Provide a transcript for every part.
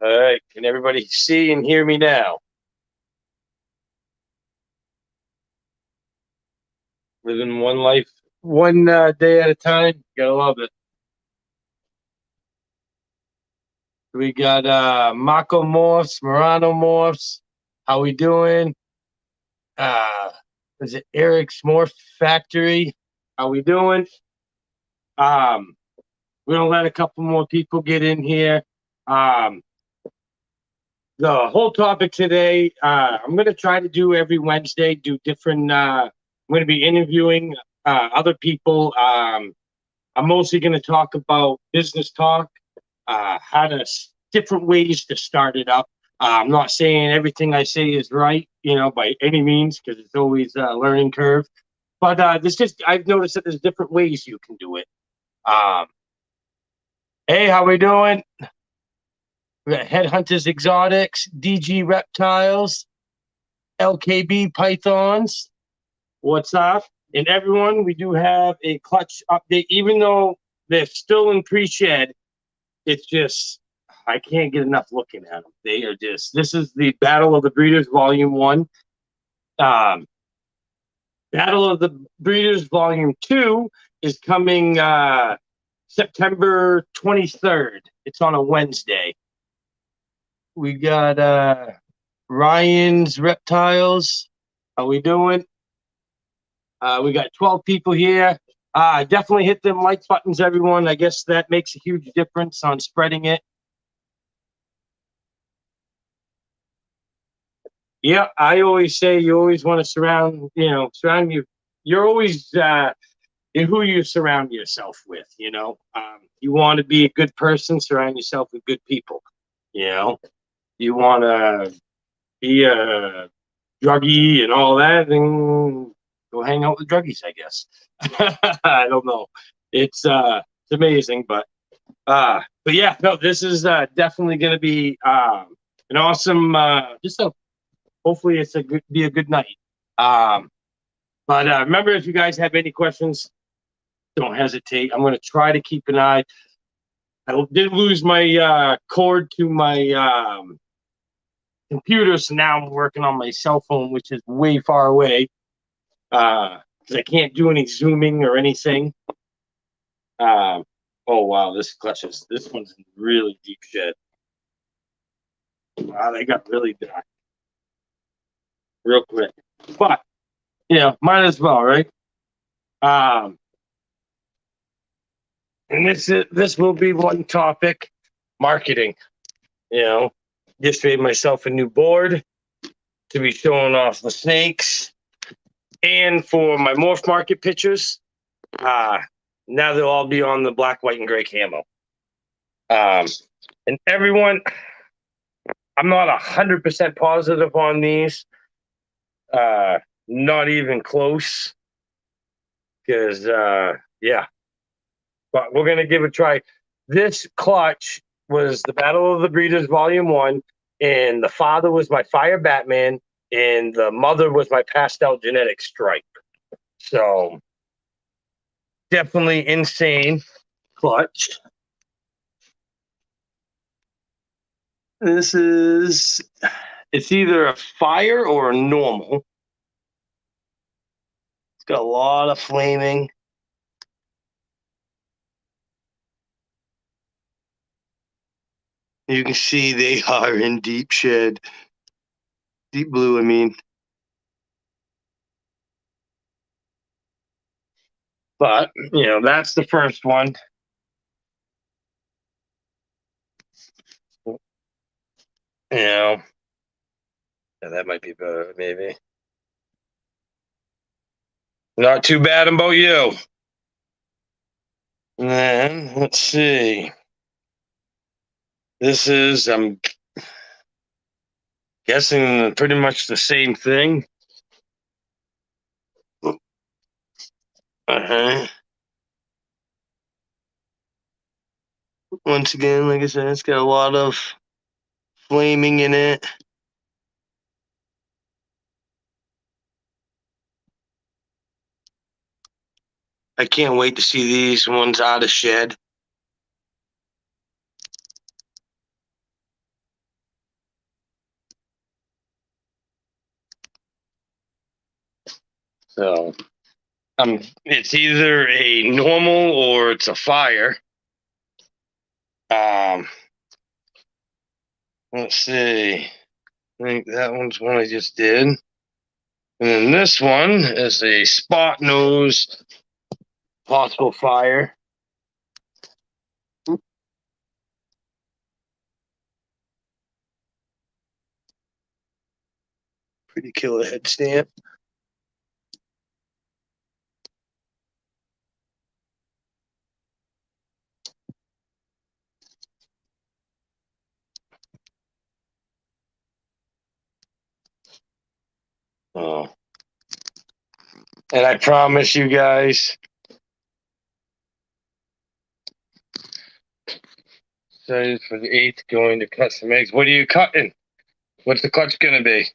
All right. Can everybody see and hear me now? Living one life, one day at a time. Gotta love it. We got Mako Morphs, Murano Morphs. How we doing? Uh, is it Eric's Morph Factory? How we doing? Um, we're gonna let a couple more people get in here. Um, the whole topic today, I'm gonna try to do every Wednesday, do different. I'm gonna be interviewing other people. I'm mostly going to talk about business talk, how to different ways to start it up. I'm not saying everything I say is right, by any means, because it's always a learning curve. But there's just I've noticed that there's different ways you can do it. Um, hey, how we doing? We got Headhunters Exotics, DG Reptiles, LKB Pythons. What's up? And everyone, we do have a clutch update, even though they're still in pre-shed. It's just I can't get enough looking at them. They are just this is the Battle of the Breeders Volume One. Um, Battle of the Breeders Volume Two is coming September 23rd. It's on a Wednesday. We got Ryan's Reptiles. How we doing? We got 12 people here. Definitely hit them like buttons, everyone. I guess that makes a huge difference on spreading it. Yeah, I always say you always want to surround you. You're always in who you surround yourself with. You want to be a good person, surround yourself with good people. You know, you want to be a druggie and all that, and go hang out with druggies. I guess. I don't know. It's amazing, but yeah, no, this is definitely going to be an awesome. Just a hopefully it's be a good night. Um, but remember, if you guys have any questions, don't hesitate. I'm going to try to keep an eye. I did lose my cord to my computer, so now I'm working on my cell phone, which is way far away because I can't do any zooming or anything. Um, oh wow, this one's in really deep shit. Wow, they got really dark real quick, but might as well, right? Um, and this will be one topic: marketing. You know, just made myself a new board to be showing off the snakes, and for my morph market pictures, uh, now they'll all be on the black, white, and gray camo. Um, and everyone, I'm not 100% positive on these. Uh, Not even close, because yeah, but we're gonna give it a try. This clutch was the Battle of the Breeders Volume One, and the father was my Fire Batman, and the mother was my Pastel Genetic Stripe. So definitely insane clutch. This is it's either a fire or a normal. It's got a lot of flaming. You can see they are in deep shed. Deep blue, I mean. But, that's the first one. You know, yeah, that might be better, maybe. Not too bad about you. And then, let's see. This is, I'm guessing, pretty much the same thing. Uh-huh. Once again, like I said, it's got a lot of flaming in it. I can't wait to see these ones out of shed. So it's either a normal or it's a fire. Let's see. I think that one's one I just did. And then this one is a spot nose possible fire. Pretty killer head stamp. Oh. And I promise you guys, excited for the 8th going to cut some eggs. What are you cutting? What's the clutch going to be?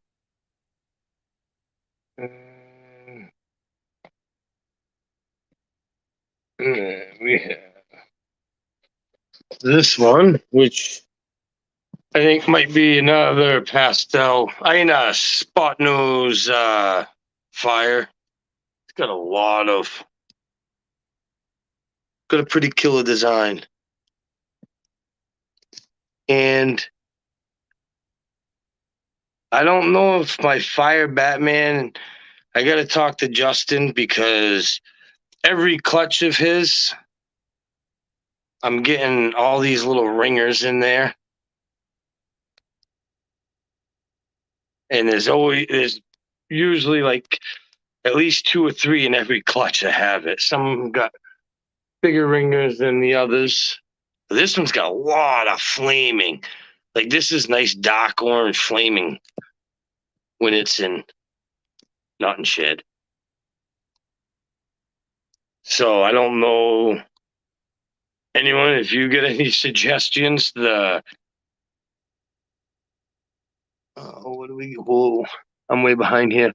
We have this one, which I think might be another pastel. Spot nose fire. It's got a pretty killer design. And I don't know if my Fire Batman, I got to talk to Justin because every clutch of his, I'm getting all these little ringers in there. And there's usually like at least 2 or 3 in every clutch that have it. Some got bigger ringers than the others. This one's got a lot of flaming. Like this is nice dark orange flaming when it's not in shed. So I don't know anyone if you get any suggestions. Whoa, I'm way behind here.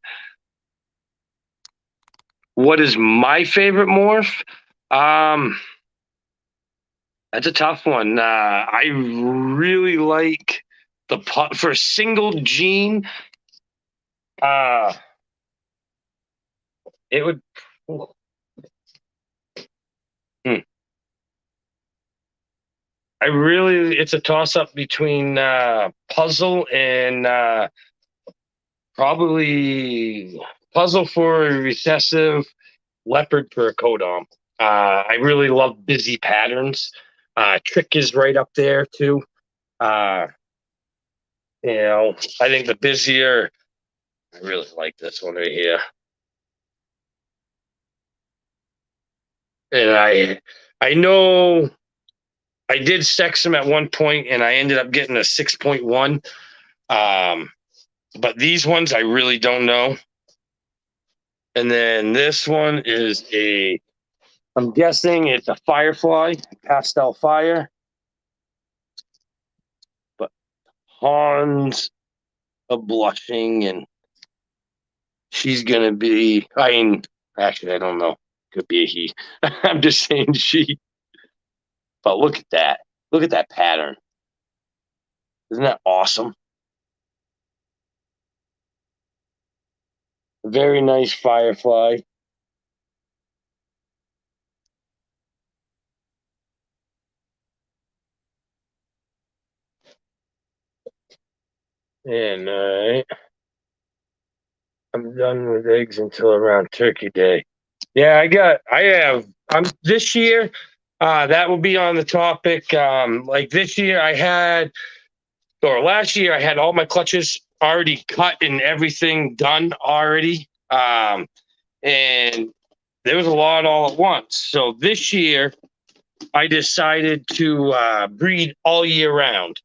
What is my favorite morph? That's a tough one. I really like the for a single gene. It would. It's a toss up between Puzzle and probably Puzzle for a recessive, Leopard for a Kodam. I really love busy patterns. Trick is right up there too. I think the busier. I really like this one right here. And I know I did sex him at one point, and I ended up getting a 6.1. But these ones I really don't know. And then this one is I'm guessing it's a Firefly, pastel fire. But Hans of Blushing, and she's going to be, actually, I don't know. Could be a he. I'm just saying she. But look at that. Look at that pattern. Isn't that awesome? Very nice Firefly. And I'm done with eggs until around Turkey Day. Yeah, I'm this year. That will be on the topic. Like this year, last year, I had all my clutches already cut and everything done already. And there was a lot all at once. So this year, I decided to breed all year round.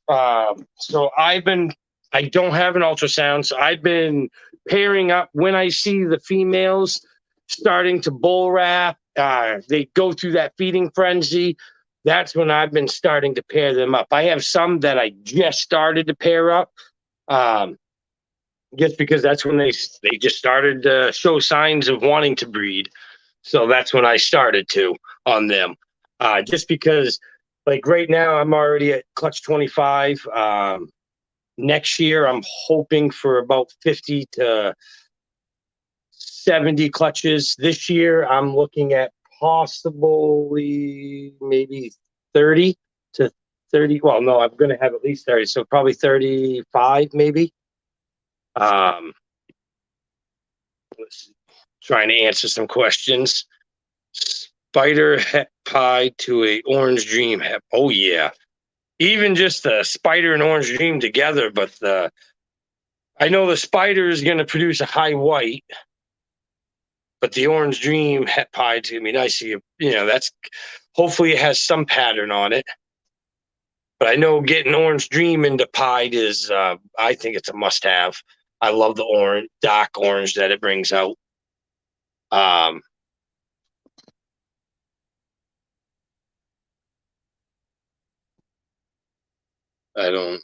So I don't have an ultrasound, so I've been pairing up when I see the females starting to bull wrap. They go through that feeding frenzy. That's when I've been starting to pair them up. I have some that I just started to pair up, just because that's when they just started to show signs of wanting to breed. So that's when I started to on them. Just because, like right now, I'm already at clutch 25. Next year, I'm hoping for about 50 to 70 clutches. This year, I'm looking at possibly maybe 30 to 30. Well, no, I'm going to have at least 30, so probably 35 maybe. Trying to answer some questions. Spider het pie to a orange dream het. Oh yeah, even just the spider and orange dream together. But I know the spider is going to produce a high white, but the orange dream het pie is going to be nice. You know, that's hopefully it has some pattern on it. But I know getting orange dream into pied is, I think it's a must-have. I love the orange, dark orange that it brings out. I don't.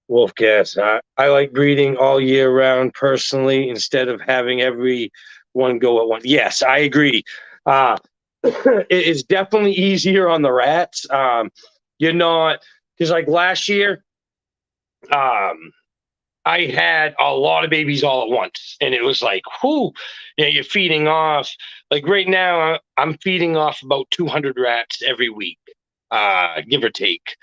Wolf gas. I like breeding all year round personally instead of having every one go at once. Yes, I agree. It is definitely easier on the rats. You're not, because like last year, I had a lot of babies all at once, and it was like, whoo, you know, you're feeding off. Like right now, I'm feeding off about 200 rats every week, give or take.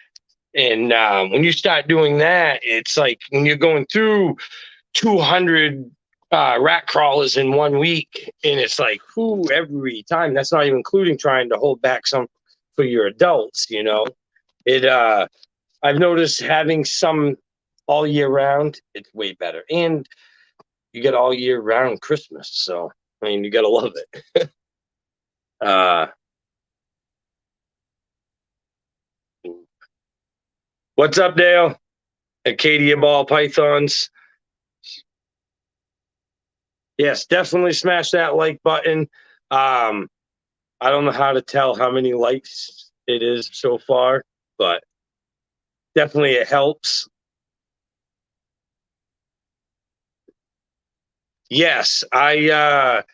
And when you start doing that, it's like when you're going through 200 rat crawlers in 1 week, and it's like, whoo, every time. That's not even including trying to hold back some for your adults, you know. I've noticed having some all year round, it's way better. And you get all year round Christmas. So, I mean, you got to love it. What's up, Dale? Acadia Ball Pythons. Yes, definitely smash that like button. I don't know how to tell how many likes it is so far, but definitely it helps. Yes, I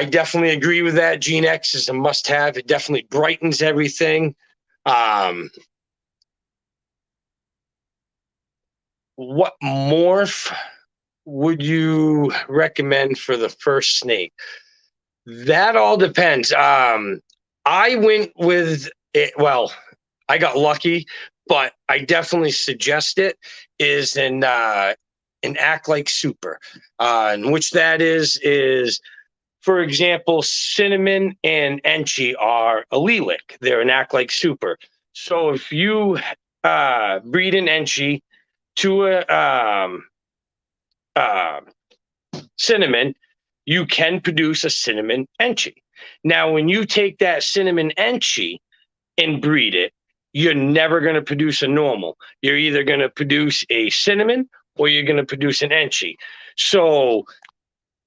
definitely agree with that. Gene X is a must-have. It definitely brightens everything. What morph would you recommend for the first snake? That all depends. I went with it. Well, I got lucky, but I definitely suggest it is an act like super, and which that is, for example, cinnamon and enchi are allelic. They're an act like super. So if you breed an enchi to a uh, cinnamon, you can produce a cinnamon enchi. Now, when you take that cinnamon enchi and breed it, you're never going to produce a normal. You're either going to produce a cinnamon or you're going to produce an enchi. So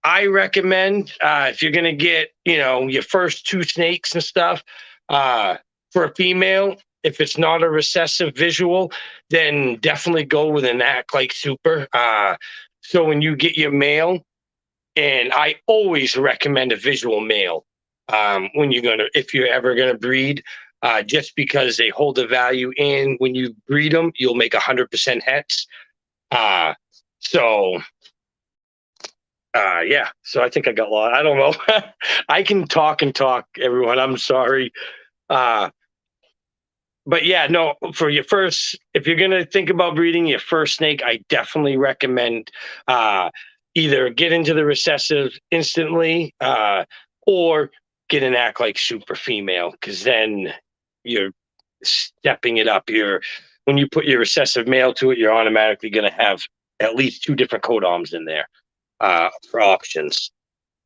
I recommend if you're going to get, you know, your first two snakes and stuff for a female, if it's not a recessive visual, then definitely go with an act like super. So when you get your male, and I always recommend a visual male when you're gonna, if you're ever gonna breed, just because they hold a value, and when you breed them, you'll make 100% hets. So yeah, so I think I got a lot. I don't know. I can talk and talk, everyone. I'm sorry. But yeah, no, for your first, if you're going to think about breeding your first snake, I definitely recommend either get into the recessive instantly or get an act like super female, because then you're stepping it up. When you put your recessive male to it, you're automatically going to have at least two different codoms in there for options.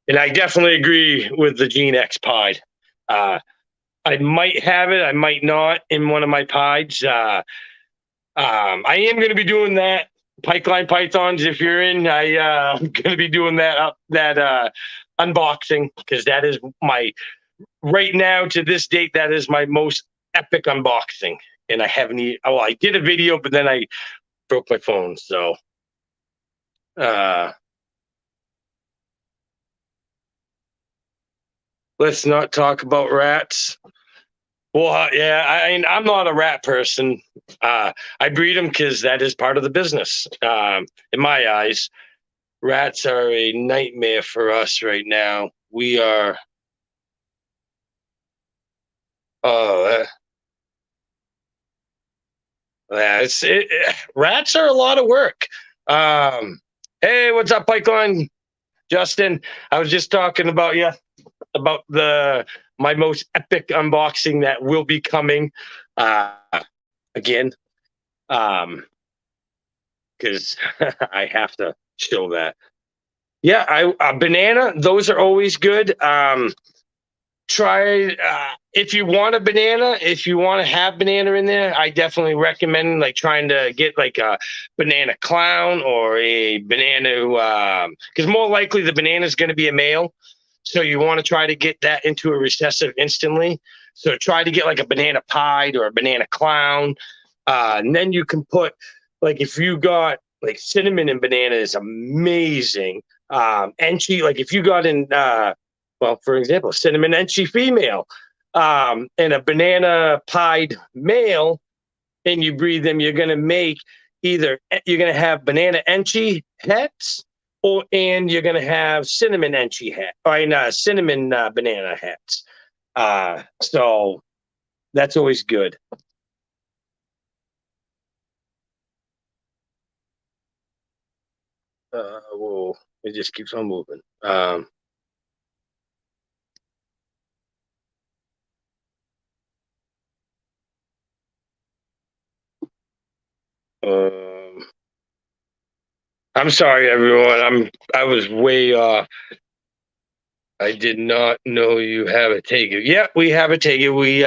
And I definitely agree with the Gene X Pied. I might have it, I might not in one of my pies. I am going to be doing that. Pipeline Pythons, if you're in, I'm going to be doing that unboxing, because that is my, right now to this date, that is my most epic unboxing. And I haven't, I did a video, but then I broke my phone. So, let's not talk about rats. Well, yeah, mean, I'm not a rat person. I breed them because that is part of the business. In my eyes, rats are a nightmare for us right now. We are. Oh, yeah, rats are a lot of work. Um, hey, what's up, Pipeline? Justin, I was just talking about you about the my most epic unboxing that will be coming uh, again. Because I have to show that. Yeah, I banana. Those are always good. Try if you want a banana. If you want to have banana in there, I definitely recommend like trying to get like a banana clown or a banana. Because more likely the banana is going to be a male, so you want to try to get that into a recessive instantly. So try to get like a banana pied or a banana clown, and then you can put like if you got like cinnamon and banana is amazing. Enchi, like if you got in well, for example, cinnamon enchi female, and a banana pied male, and you breed them, you're going to make either you're going to have banana enchi hets, or and you're going to have cinnamon enchi het, or cinnamon banana hets. So that's always good. Whoa, it just keeps on moving. Um, I'm sorry, everyone. I was way off. I did not know you have a Tegu. Yeah, we have a Tegu. We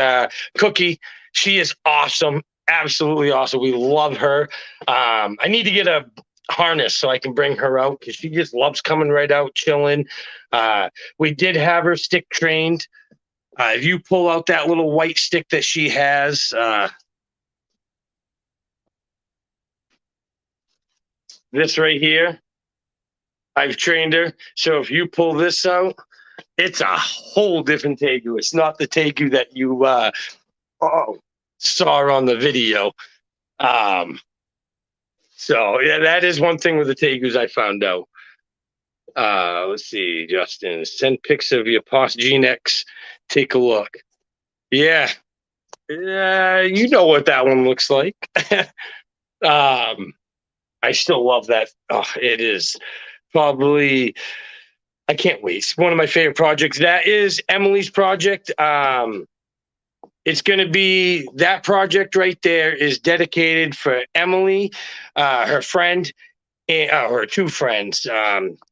Cookie. She is awesome. Absolutely awesome. We love her. I need to get a harness so I can bring her out because she just loves coming right out, chilling. We did have her stick trained. If you pull out that little white stick that she has, this right here, I've trained her. So if you pull this out, it's a whole different Tegu. It's not the Tegu that you oh, saw on the video. Um, so yeah, that is one thing with the Tegus I found out. Let's see, Justin, send pics of your Post Gene X. Take a look. Yeah, you know what that one looks like. um, I still love that. Oh, it is probably. I can't wait. It's one of my favorite projects. That is Emily's project. It's going to be that project right there is dedicated for Emily, her friend, and her two friends.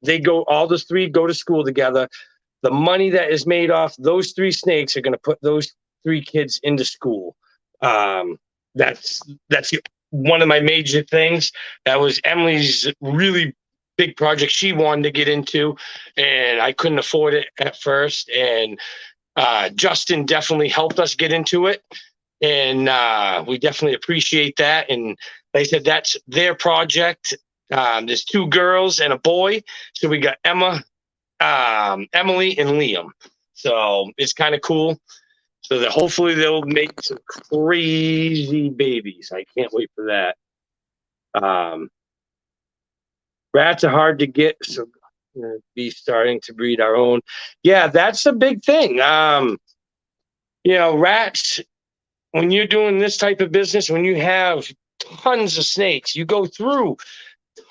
They go, all the three go to school together. The money that is made off those three snakes are going to put those three kids into school. Um, that's one of my major things. That was Emily's really big project she wanted to get into, and I couldn't afford it at first. And Justin definitely helped us get into it, and we definitely appreciate that. And they said that's their project. There's two girls and a boy, so we got Emma, Emily, and Liam. So it's kind of cool. So that hopefully they'll make some crazy babies. I can't wait for that. Um, Rats are hard to get, so be starting to breed our own. Yeah, that's a big thing. Rats, when you're doing this type of business, when you have tons of snakes, you go through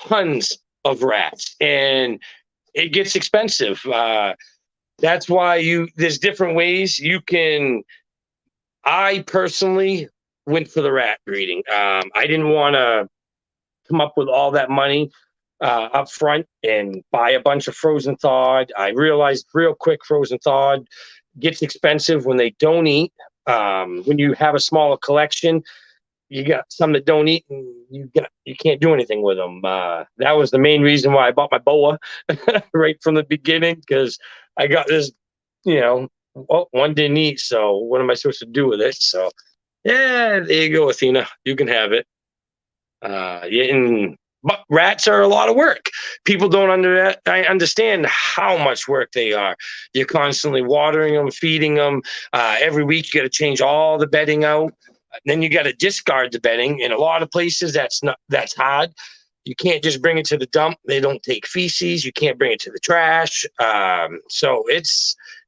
tons of rats, and it gets expensive. That's why there's different ways you can. I personally went for the rat breeding. I didn't want to come up with all that money up front and buy a bunch of frozen thawed. I realized real quick frozen thawed gets expensive when they don't eat. When you have a smaller collection, you got some that don't eat, and you can't do anything with them. That was the main reason why I bought my boa right from the beginning, because I got this, well, one didn't eat, so what am I supposed to do with it? So yeah, there you go, Athena. You can have it. Yeah, and But rats are a lot of work. People don't understand how much work they are. You're constantly watering them, feeding them. Every week you got to change all the bedding out. Then you got to discard the bedding. In a lot of places, that's hard. You can't just bring it to the dump. They don't take feces. You can't bring it to the trash. So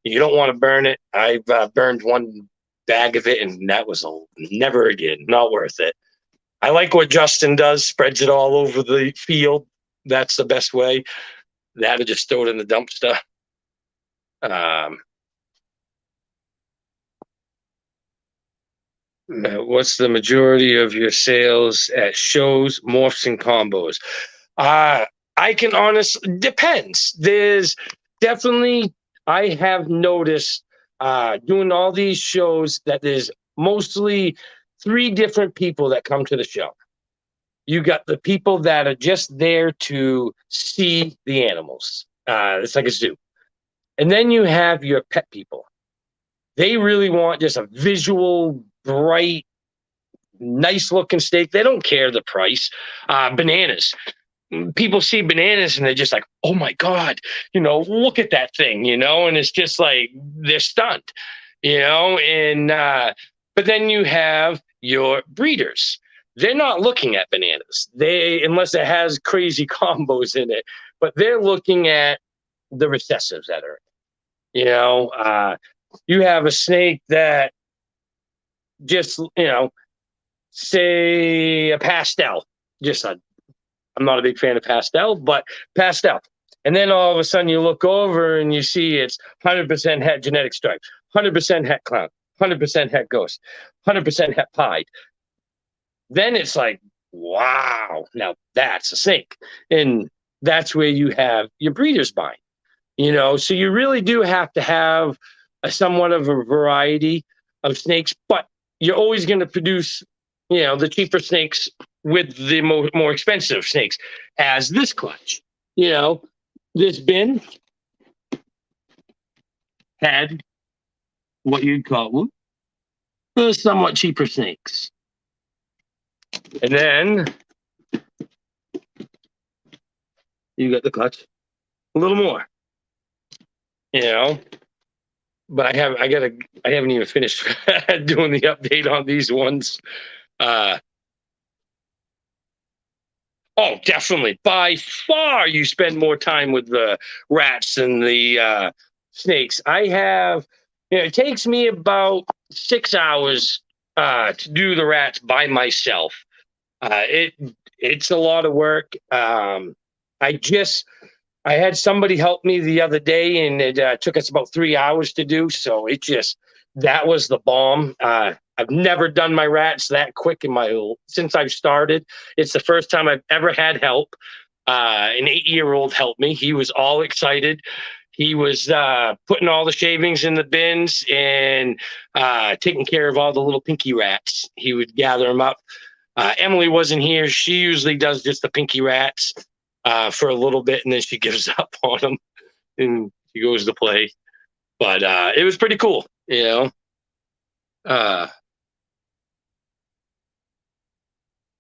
you don't want to burn it. I've burned one bag of it, and that was never again. Not worth it. I like what Justin does, spreads it all over the field. That's the best way. That or just throw it in the dumpster. What's the majority of your sales at shows, morphs, and combos? I can honestly, depends. There's definitely, I have noticed doing all these shows that there's mostly 3 different people that come to the show. You got the people that are just there to see the animals. It's like a zoo. And then you have your pet people. They really want just a visual, bright, nice looking steak. They don't care the price. Bananas. People see bananas and they're just like, oh my God, look at that thing, and it's just like they're stunned, and but then you have your breeders. They're not looking at bananas. Unless it has crazy combos in it, but they're looking at the recessives that are, you have a snake that just, say a pastel, I'm not a big fan of pastel, but pastel. And then all of a sudden you look over and you see it's 100% het genetic stripe, 100% het clown, 100% het ghost, 100% het pied. Then it's like, wow, now that's a snake. And that's where you have your breeders buying, so you really do have to have somewhat of a variety of snakes, but you're always going to produce, the cheaper snakes with the more expensive snakes, as this clutch. This bin had what you'd call somewhat cheaper snakes. And then you got the clutch, a little more, but I haven't even finished doing the update on these ones. Oh, definitely. By far, you spend more time with the rats than the snakes. It takes me about 6 hours to do the rats by myself. It's a lot of work. I had somebody help me the other day, and it took us about 3 hours to do. So that was the bomb. I've never done my rats that quick since I've started. It's the first time I've ever had help. An 8-year-old helped me. He was all excited. He was putting all the shavings in the bins and taking care of all the little pinky rats. He would gather them up. Emily wasn't here. She usually does just the pinky rats for a little bit, and then she gives up on them and she goes to play. But it was pretty cool,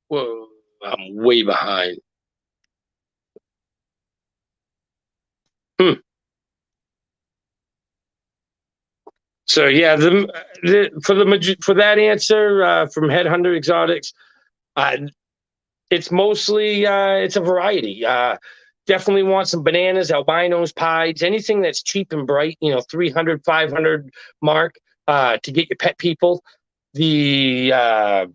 Whoa, I'm way behind. So yeah, for that answer from Headhunter Exotics, it's mostly it's a variety. Definitely want some bananas, albinos, pieds, anything that's cheap and bright. 300, 500 mark to get your pet people. The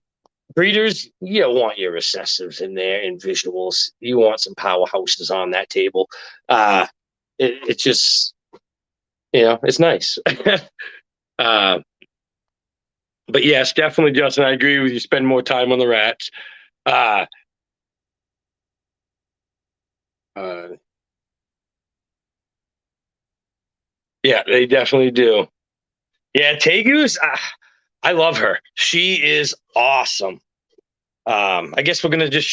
breeders, you don't want your recessives in there and visuals. You want some powerhouses on that table. It's just, it's nice. But yes, definitely, Justin, I agree with you. Spend more time on the rats. Yeah, they definitely do. Yeah, Tegus, I love her. She is awesome. I guess we're gonna just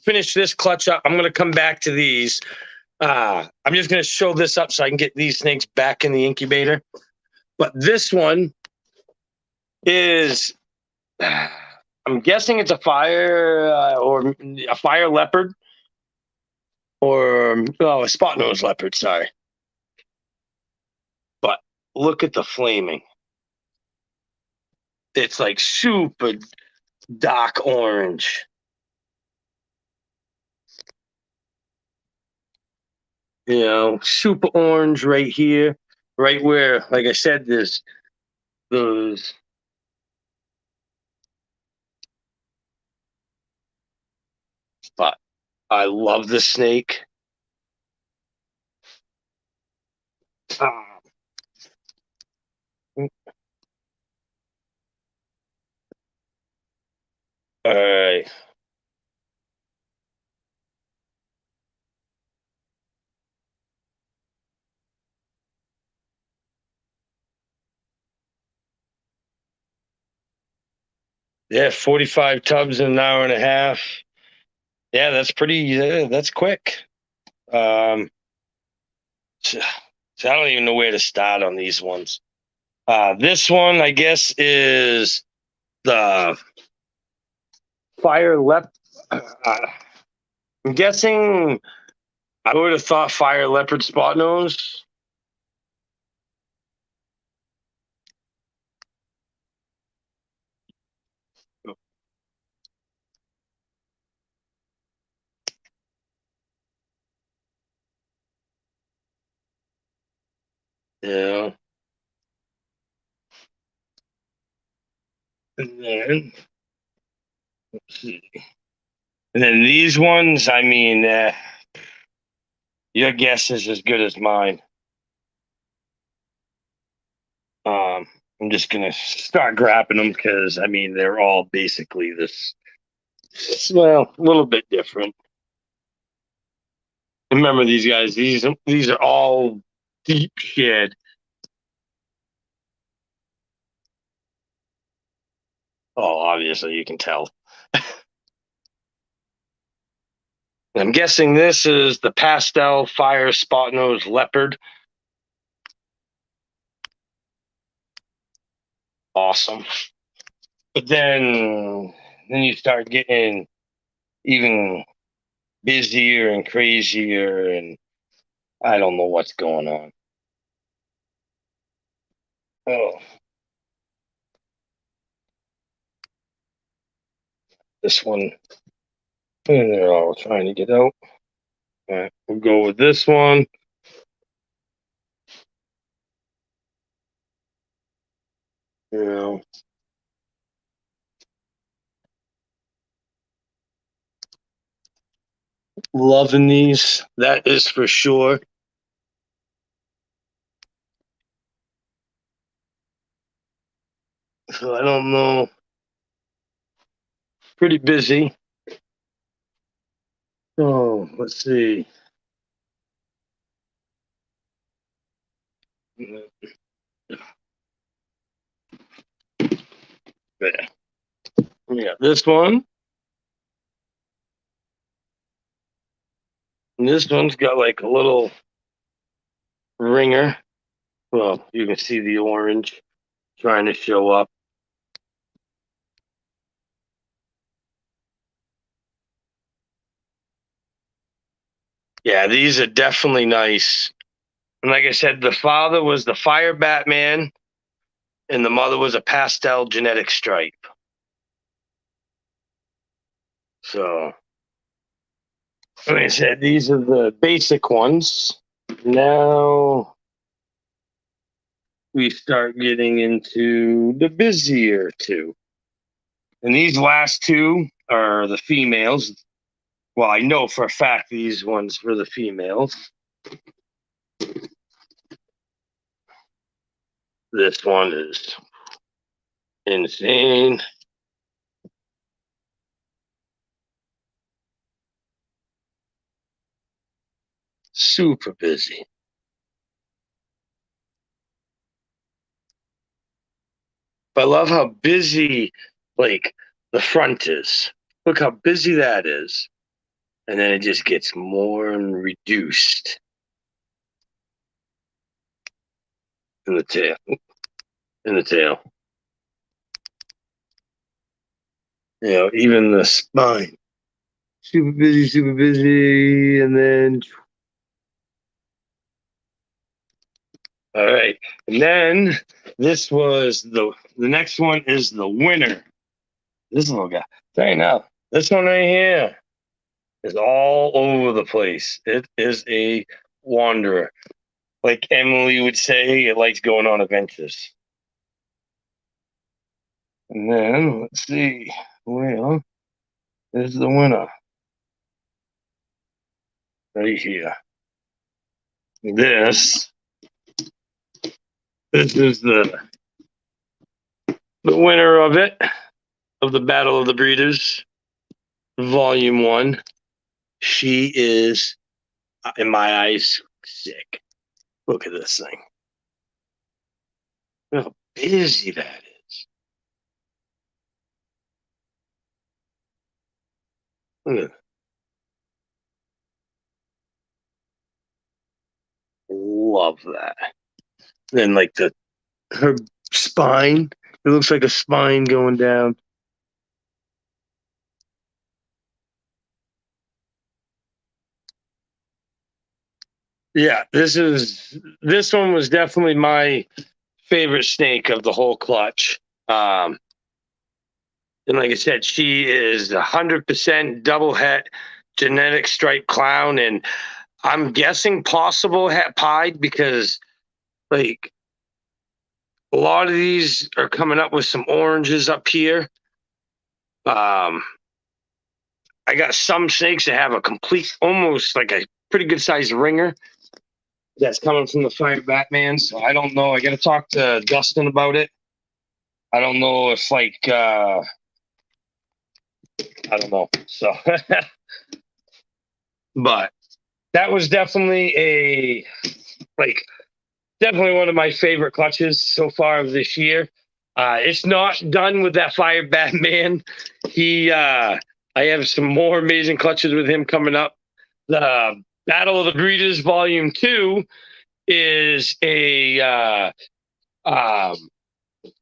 finish this clutch up. I'm gonna come back to these. I'm just gonna show this up so I can get these snakes back in the incubator. But this one is, I'm I'm guessing it's a fire or a fire leopard or a spot nose leopard. Sorry, but look at the flaming. It's like super dark orange. You know, super orange right here, right where, like I said, there's those. But I love the snake. Ah. All right. Yeah, 45 tubs in an hour and a half. Yeah, that's pretty. Yeah, that's quick. Um, so I don't even know where to start on these ones. This one, I guess, is the fire lep. I'm guessing I would have thought fire leopard spot nose. Yeah. And then, let's see. And then these ones, I mean, your guess is as good as mine. Um, I'm just gonna start grabbing them because I mean they're all basically this. Well, a little bit different. Remember these guys? These are all deep shed. Oh, obviously you can tell. I'm guessing this is the pastel fire spot nose leopard. Awesome. But then you start getting even busier and crazier, and I don't know what's going on. Oh, this one, and they're all trying to get out. All right, we'll go with this one. You know, loving these. That is for sure. So I don't know. Pretty busy. Oh, let's see. Yeah. We got this one. And this one's got like a little ringer. Well, you can see the orange trying to show up. Yeah, these are definitely nice. And like I said, the father was the Fire Batman, and the mother was a pastel genetic stripe. So, like I said, these are the basic ones. Now we start getting into the busier two. And these last two are the females. Well, I know for a fact these ones for the females. This one is insane. Super busy. But I love how busy, like, the front is. Look how busy that is. And then it just gets more and reduced in the tail. In the tail. Even the spine. Super busy, and then all right. And then this was the next one is the winner. This little guy. Right now, this one right here is all over the place. It is a wanderer. Like Emily would say, it likes going on adventures. And then let's see. Well, there's the winner. Right here. This is the winner of it, of the Battle of the Breeders, Volume 1. She is, in my eyes, sick. Look at this thing. Look how busy that is. Look at love that. Then like her spine, it looks like a spine going down. Yeah, this one was definitely my favorite snake of the whole clutch. And like I said, she is 100% double het genetic stripe clown, and I'm guessing possible het pied because like a lot of these are coming up with some oranges up here. I got some snakes that have a complete, almost like a pretty good sized ringer that's coming from the Fire Batman. So I don't know. I got to talk to Dustin about it. I don't know if like I don't know. So, but that was definitely definitely one of my favorite clutches so far of this year. It's not done with that Fire Batman. I have some more amazing clutches with him coming up. The Battle of the Breeders Volume 2 is a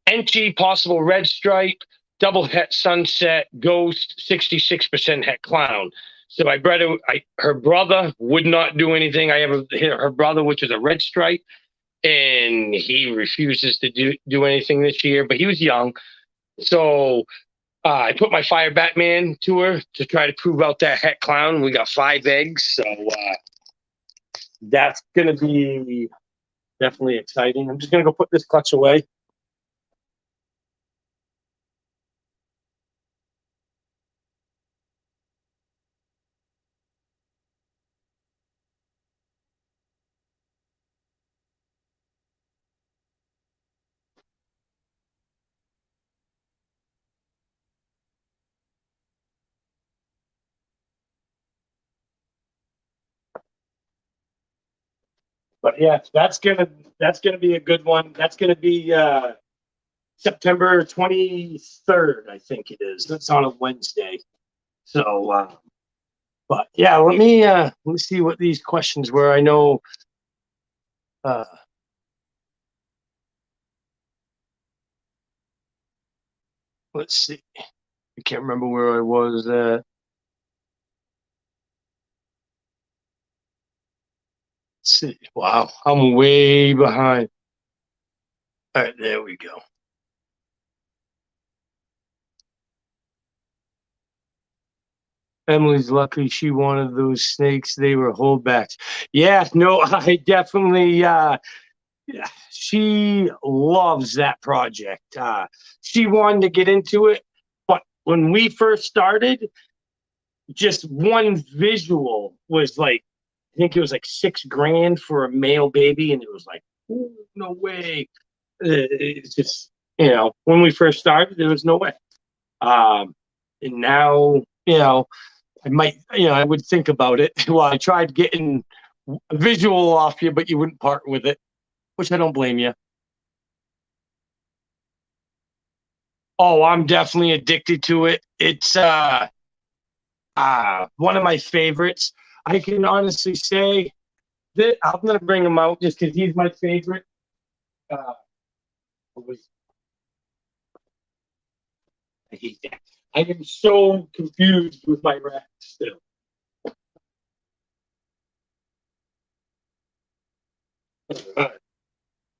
Enchi possible red stripe, double het sunset, ghost, 66% het clown. So her brother would not do anything. I have her brother, which is a red stripe, and he refuses to do anything this year, but he was young. So I put my Fire Batman to her to try to prove out that het clown. We got 5 eggs, so that's going to be definitely exciting. I'm just going to go put this clutch away. But yeah, that's gonna be a good one. That's gonna be September 23rd, I think it is. That's on a Wednesday. So, but yeah, let me see what these questions were. I know. Uh, let's see. I can't remember where I was at. Let's see. Wow, I'm way behind. All right, there we go. Emily's lucky she wanted those snakes. They were holdbacks. Yeah, no, I definitely she loves that project. She wanted to get into it, but when we first started, just one visual was like, I think it was like $6,000 for a male baby, and it was like, ooh, no way. It's just, when we first started, there was no way. And now, I might, I would think about it. Well, I tried getting a visual off you, but you wouldn't part with it, which I don't blame you. Oh, I'm definitely addicted to it. It's one of my favorites. I can honestly say that I'm gonna bring him out just because he's my favorite. Uh, I hate that. I am so confused with my rats still.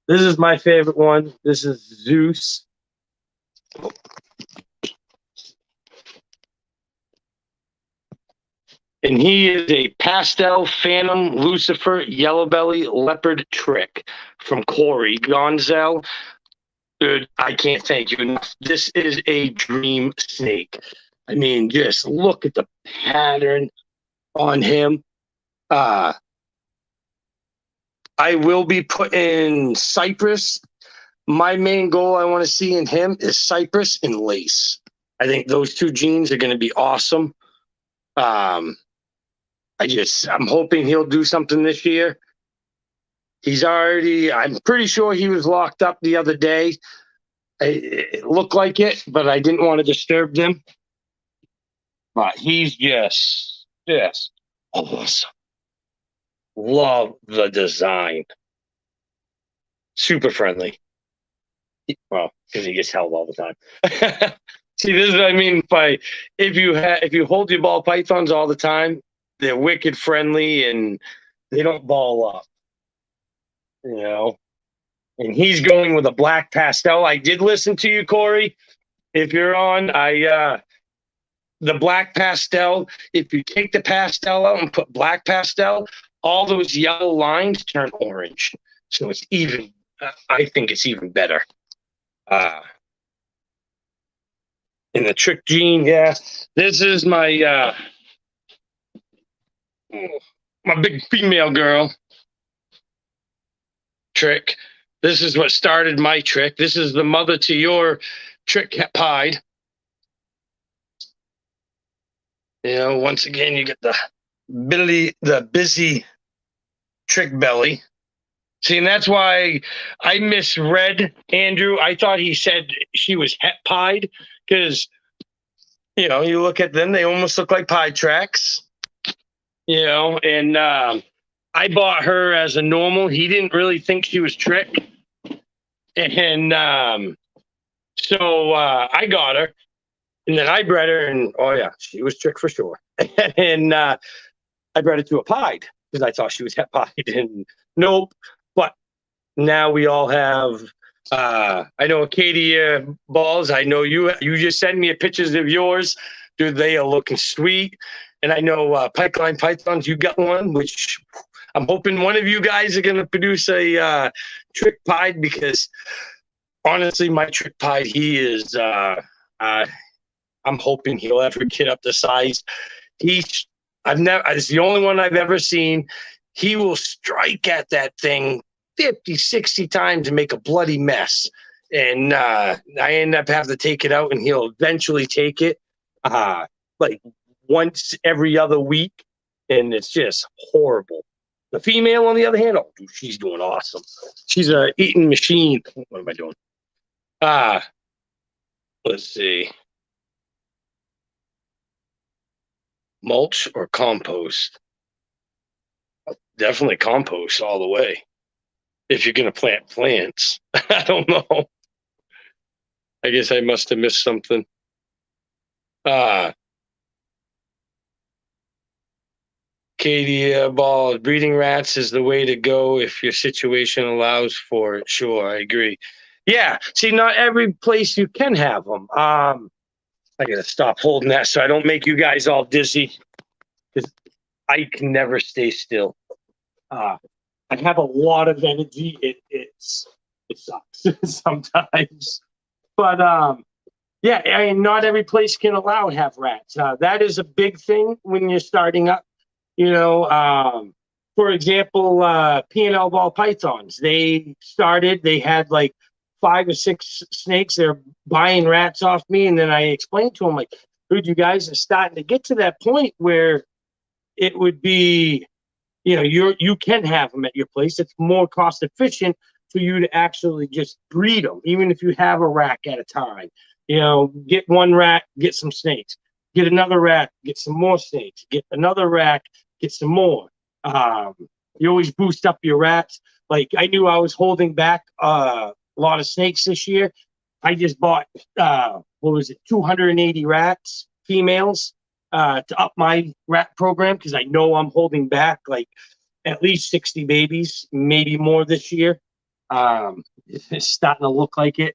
This is my favorite one. This is Zeus. And he is a pastel phantom Lucifer yellow belly leopard trick from Corey Gonzel. Dude, I can't thank you enough. This is a dream snake. I mean, just look at the pattern on him. I will be putting cypress. My main goal I want to see in him is cypress and lace. I think those two genes are going to be awesome. I'm hoping he'll do something this year. I'm pretty sure he was locked up the other day. It looked like it, but I didn't want to disturb them. But he's just awesome. Love the design. Super friendly. Well, because he gets held all the time. See, this is what I mean by if you hold your ball pythons all the time, they're wicked friendly and they don't ball up. You know. And he's going with a black pastel. I did listen to you, Corey. If you're on, the black pastel, if you take the pastel out and put black pastel, all those yellow lines turn orange. So it's even, I think it's even better. In the trick gene, yeah. This is my big female girl trick. This is what started my trick. This is the mother to your trick pied. You know, once again, you get the busy trick belly. See, and that's why I misread Andrew. I thought he said she was het pied because, you know, you look at them, they almost look like pie tracks. You know, and I bought her as a normal. He didn't really think she was trick. And so I got her. And then I bred her, and oh yeah, she was trick for sure. And I bred her to a pied because I thought she was het pied, and nope. But now we all have. I know Acadia balls. I know you just sent me pictures of yours, dude. They are looking sweet. And I know Pipeline Pythons. You got one, which I'm hoping one of you guys are going to produce a trick pied because honestly, my trick pied, he is. I'm hoping he'll ever get up to size. It's the only one I've ever seen. He will strike at that thing 50, 60 times and make a bloody mess. And I end up having to take it out, and he'll eventually take it like once every other week. And it's just horrible. The female, on the other hand, oh, dude, she's doing awesome. She's a eating machine. What am I doing? Let's see. Mulch or compost? Definitely compost all the way. If you're going to plant plants. I don't know. I guess I must have missed something. Katie Ball, breeding rats is the way to go if your situation allows for it. Sure, I agree. Yeah, see, not every place you can have them. I gotta stop holding that so I don't make you guys all dizzy, because I can never stay still. I have a lot of energy. It sucks sometimes, but yeah, I mean, not every place can allow have rats. That is a big thing when you're starting up. You know, for example, P&L ball pythons. They had like 5 or 6 snakes. They're buying rats off me, and then I explained to them, like, dude, you guys are starting to get to that point where it would be, you know, you can have them at your place. It's more cost efficient for you to actually just breed them, even if you have a rack at a time. You know, get one rack, get some snakes. Get another rack, get some more snakes. Get another rack, get some more. You always boost up your rats. Like, I knew I was holding back a lot of snakes this year. I just bought what was it, 280 rats, females, to up my rat program because I know I'm holding back like at least 60 babies, maybe more this year. It's starting to look like it.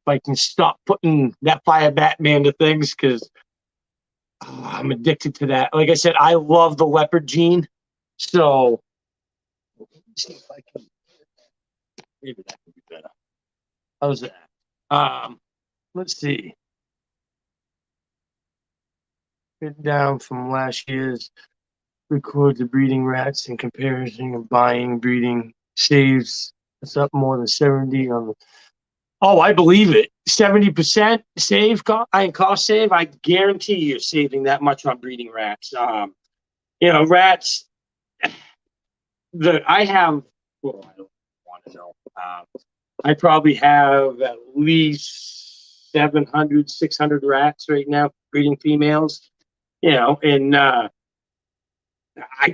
If I can stop putting that fire Batman to things because I'm addicted to that. Like I said, I love the leopard gene. So see if I can, maybe that could be better. How's that? Let's see. Get down from last year's record the breeding rats in comparison of buying breeding saves. It's up more than 70 on the. Oh, I believe it. 70% save cost save. I guarantee you're saving that much on breeding rats. Rats. I have. Well, I don't want to know. I probably have at least 700, 600 rats right now, breeding females. And I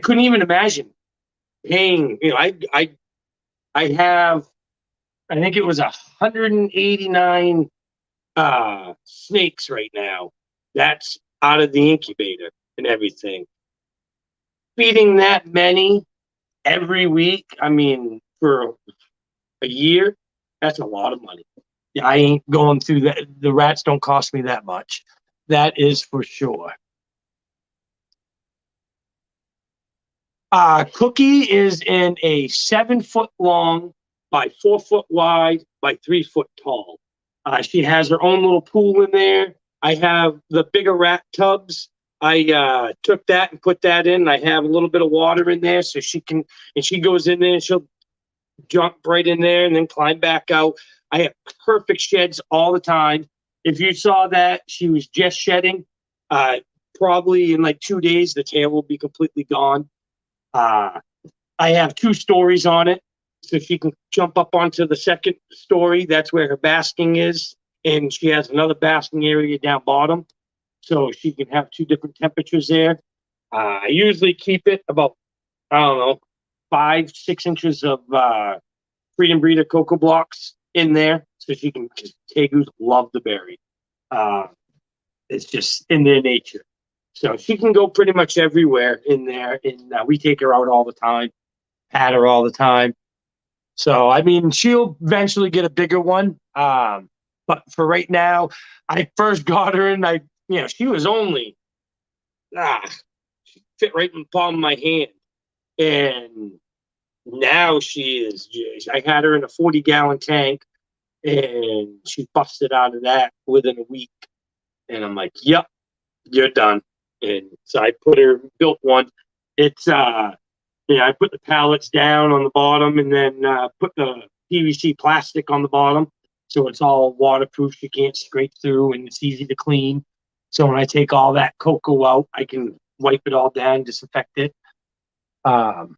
couldn't even imagine paying. I have, I think it was 189 snakes right now. That's out of the incubator and everything. Feeding that many every week, I mean, for a year, that's a lot of money. I ain't going through that. The rats don't cost me that much. That is for sure. Cookie is in a 7 foot long by 4 foot wide by 3 foot tall. She has her own little pool in there. I have the bigger rat tubs. I took that and put that in. I have a little bit of water in there so she can, and she goes in there and she'll jump right in there and then climb back out. I have perfect sheds all the time. If you saw that, she was just shedding. Probably in like 2 days, the tail will be completely gone. I have 2 stories on it, so she can jump up onto the second story. That's where her basking is, and she has another basking area down bottom, so she can have 2 different temperatures there. I usually keep it about, I don't know, 5, 6 inches of Freedom Breeder cocoa blocks in there, so she can. Tegus love the berry. It's just in their nature. So she can go pretty much everywhere in there, and we take her out all the time, pat her all the time. So I mean, she'll eventually get a bigger one. But for right now, I first got her, and she was only she fit right in the palm of my hand, and now she is. I had her in a 40-gallon tank, and she busted out of that within a week, and I'm like, "Yep, you're done." And so I built one. It's I put the pallets down on the bottom and then put the PVC plastic on the bottom, so it's all waterproof. You can't scrape through, and it's easy to clean. So when I take all that cocoa out, I can wipe it all down, disinfect it. And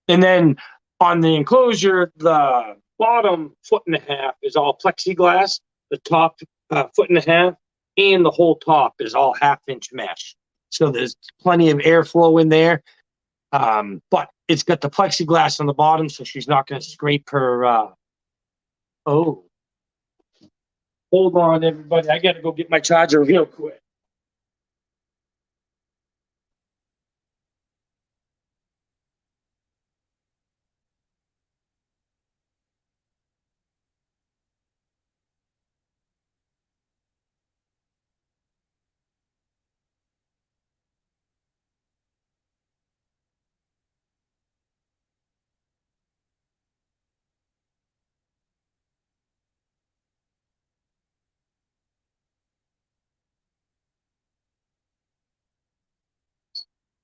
then on the enclosure, the bottom 1.5 is all plexiglass. The top 1.5 and the whole top is all 1/2 inch mesh. So there's plenty of airflow in there. But it's got the plexiglass on the bottom, so she's not going to scrape her. Oh, hold on, everybody. I got to go get my charger real quick.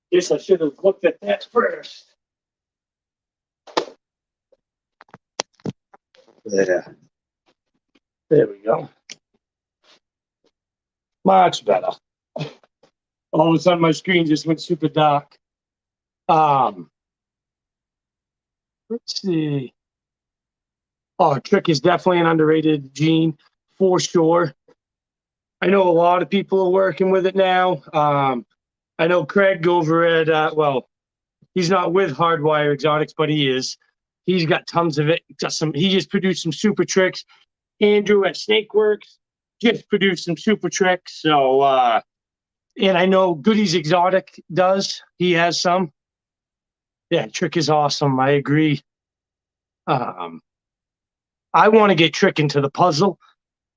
Guess I should have looked at that first. There. There we go. Much better. All of a sudden, my screen just went super dark. Let's see. Oh, Trick is definitely an underrated gene for sure. I know a lot of people are working with it now. I know Craig over at he's not with Hardwire Exotics, but he is. He's got tons of it. He just produced some super tricks. Andrew at Snakeworks just produced some super tricks. So, and I know Goody's Exotic does. He has some. Yeah, Trick is awesome. I agree. Um, I want to get Trick into the puzzle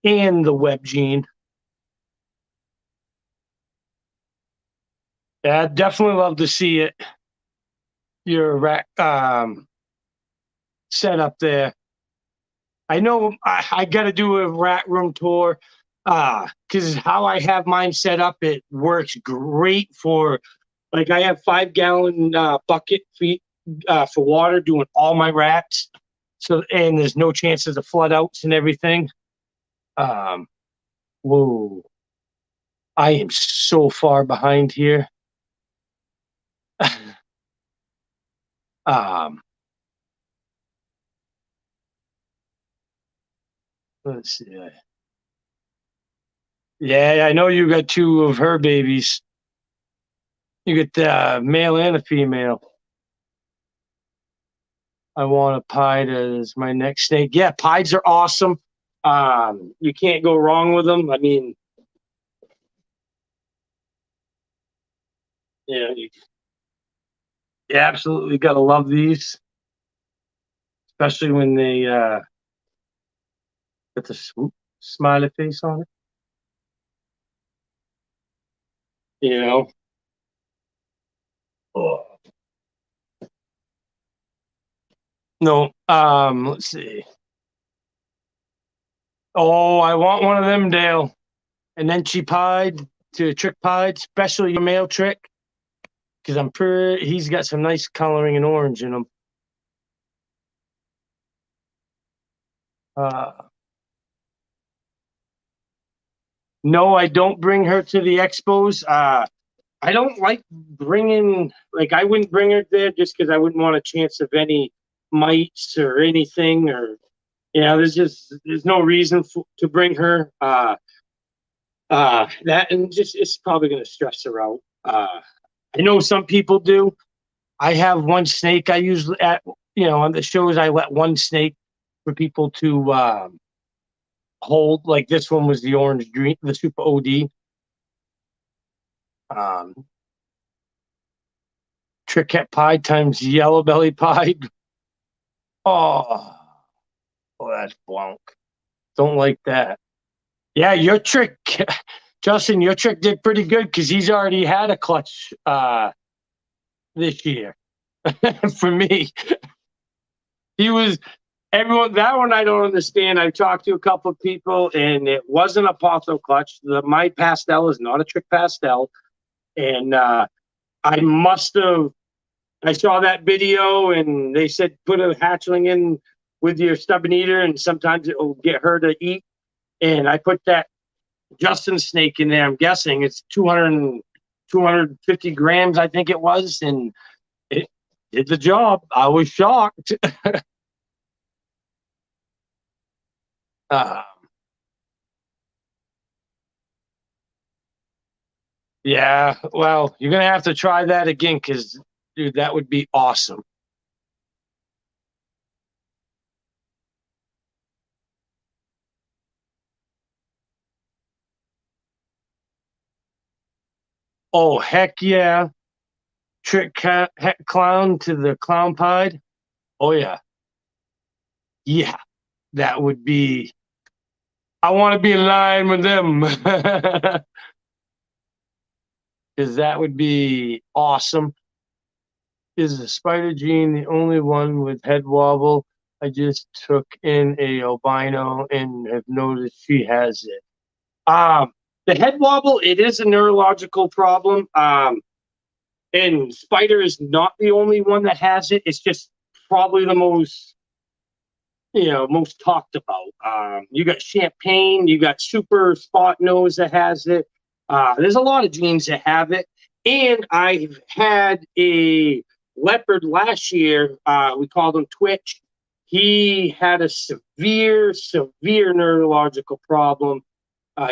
and the web gene. Yeah, I'd definitely love to see it. Your set up there. I know I got to do a rat room tour because how I have mine set up, it works great for like I have 5 gallon bucket feet for water doing all my rats. So and there's no chances of flood outs and everything. Um, whoa, I am so far behind here. um, let's see. Yeah, I know you got two of her babies. You get the male and a female. I want a pied as my next snake. Yeah, pieds are awesome. You can't go wrong with them. I mean, yeah, you absolutely got to love these, especially when they put the swoop smiley face on it. You know. Oh. No. Let's see. Oh, I want one of them, Dale. And then she pied to trick pied, especially your male trick, because I'm pretty. He's got some nice coloring and orange in him. Uh, no, I don't bring her to the expos. I don't like bringing, like, I wouldn't bring her there just because I wouldn't want a chance of any mites or anything, or, there's no reason to bring her. That and just it's probably going to stress her out. I know some people do. I have one snake I usually on the shows I let one snake for people to hold. Like this one was the orange dream, the super OD. Um, Tricket pie times yellow belly pie. Oh, that's blank. Don't like that. Yeah, your trick, Justin, your trick did pretty good because he's already had a clutch this year. For me, he was everyone. That one I don't understand. I talked to a couple of people, and it wasn't a Potho clutch. My pastel is not a trick pastel, and I must have. I saw that video, and they said put a hatchling in with your stubborn eater, and sometimes it will get her to eat. And I put that Justin snake in there. I'm guessing it's 250 grams, I think it was, and it did the job. I was shocked. uh, yeah, well, you're gonna have to try that again because, dude, that would be awesome. Oh heck yeah! Clown to the clown pied. Oh yeah, yeah, that would be. I want to be in line with them because that would be awesome. Is the spider gene the only one with head wobble? I just took in a albino and have noticed she has it. The head wobble, it is a neurological problem. And spider is not the only one that has it. It's just probably the most talked about. You got champagne, you got super spot nose that has it. There's a lot of genes that have it. And I've had a leopard last year. We called him Twitch. He had a severe, severe neurological problem.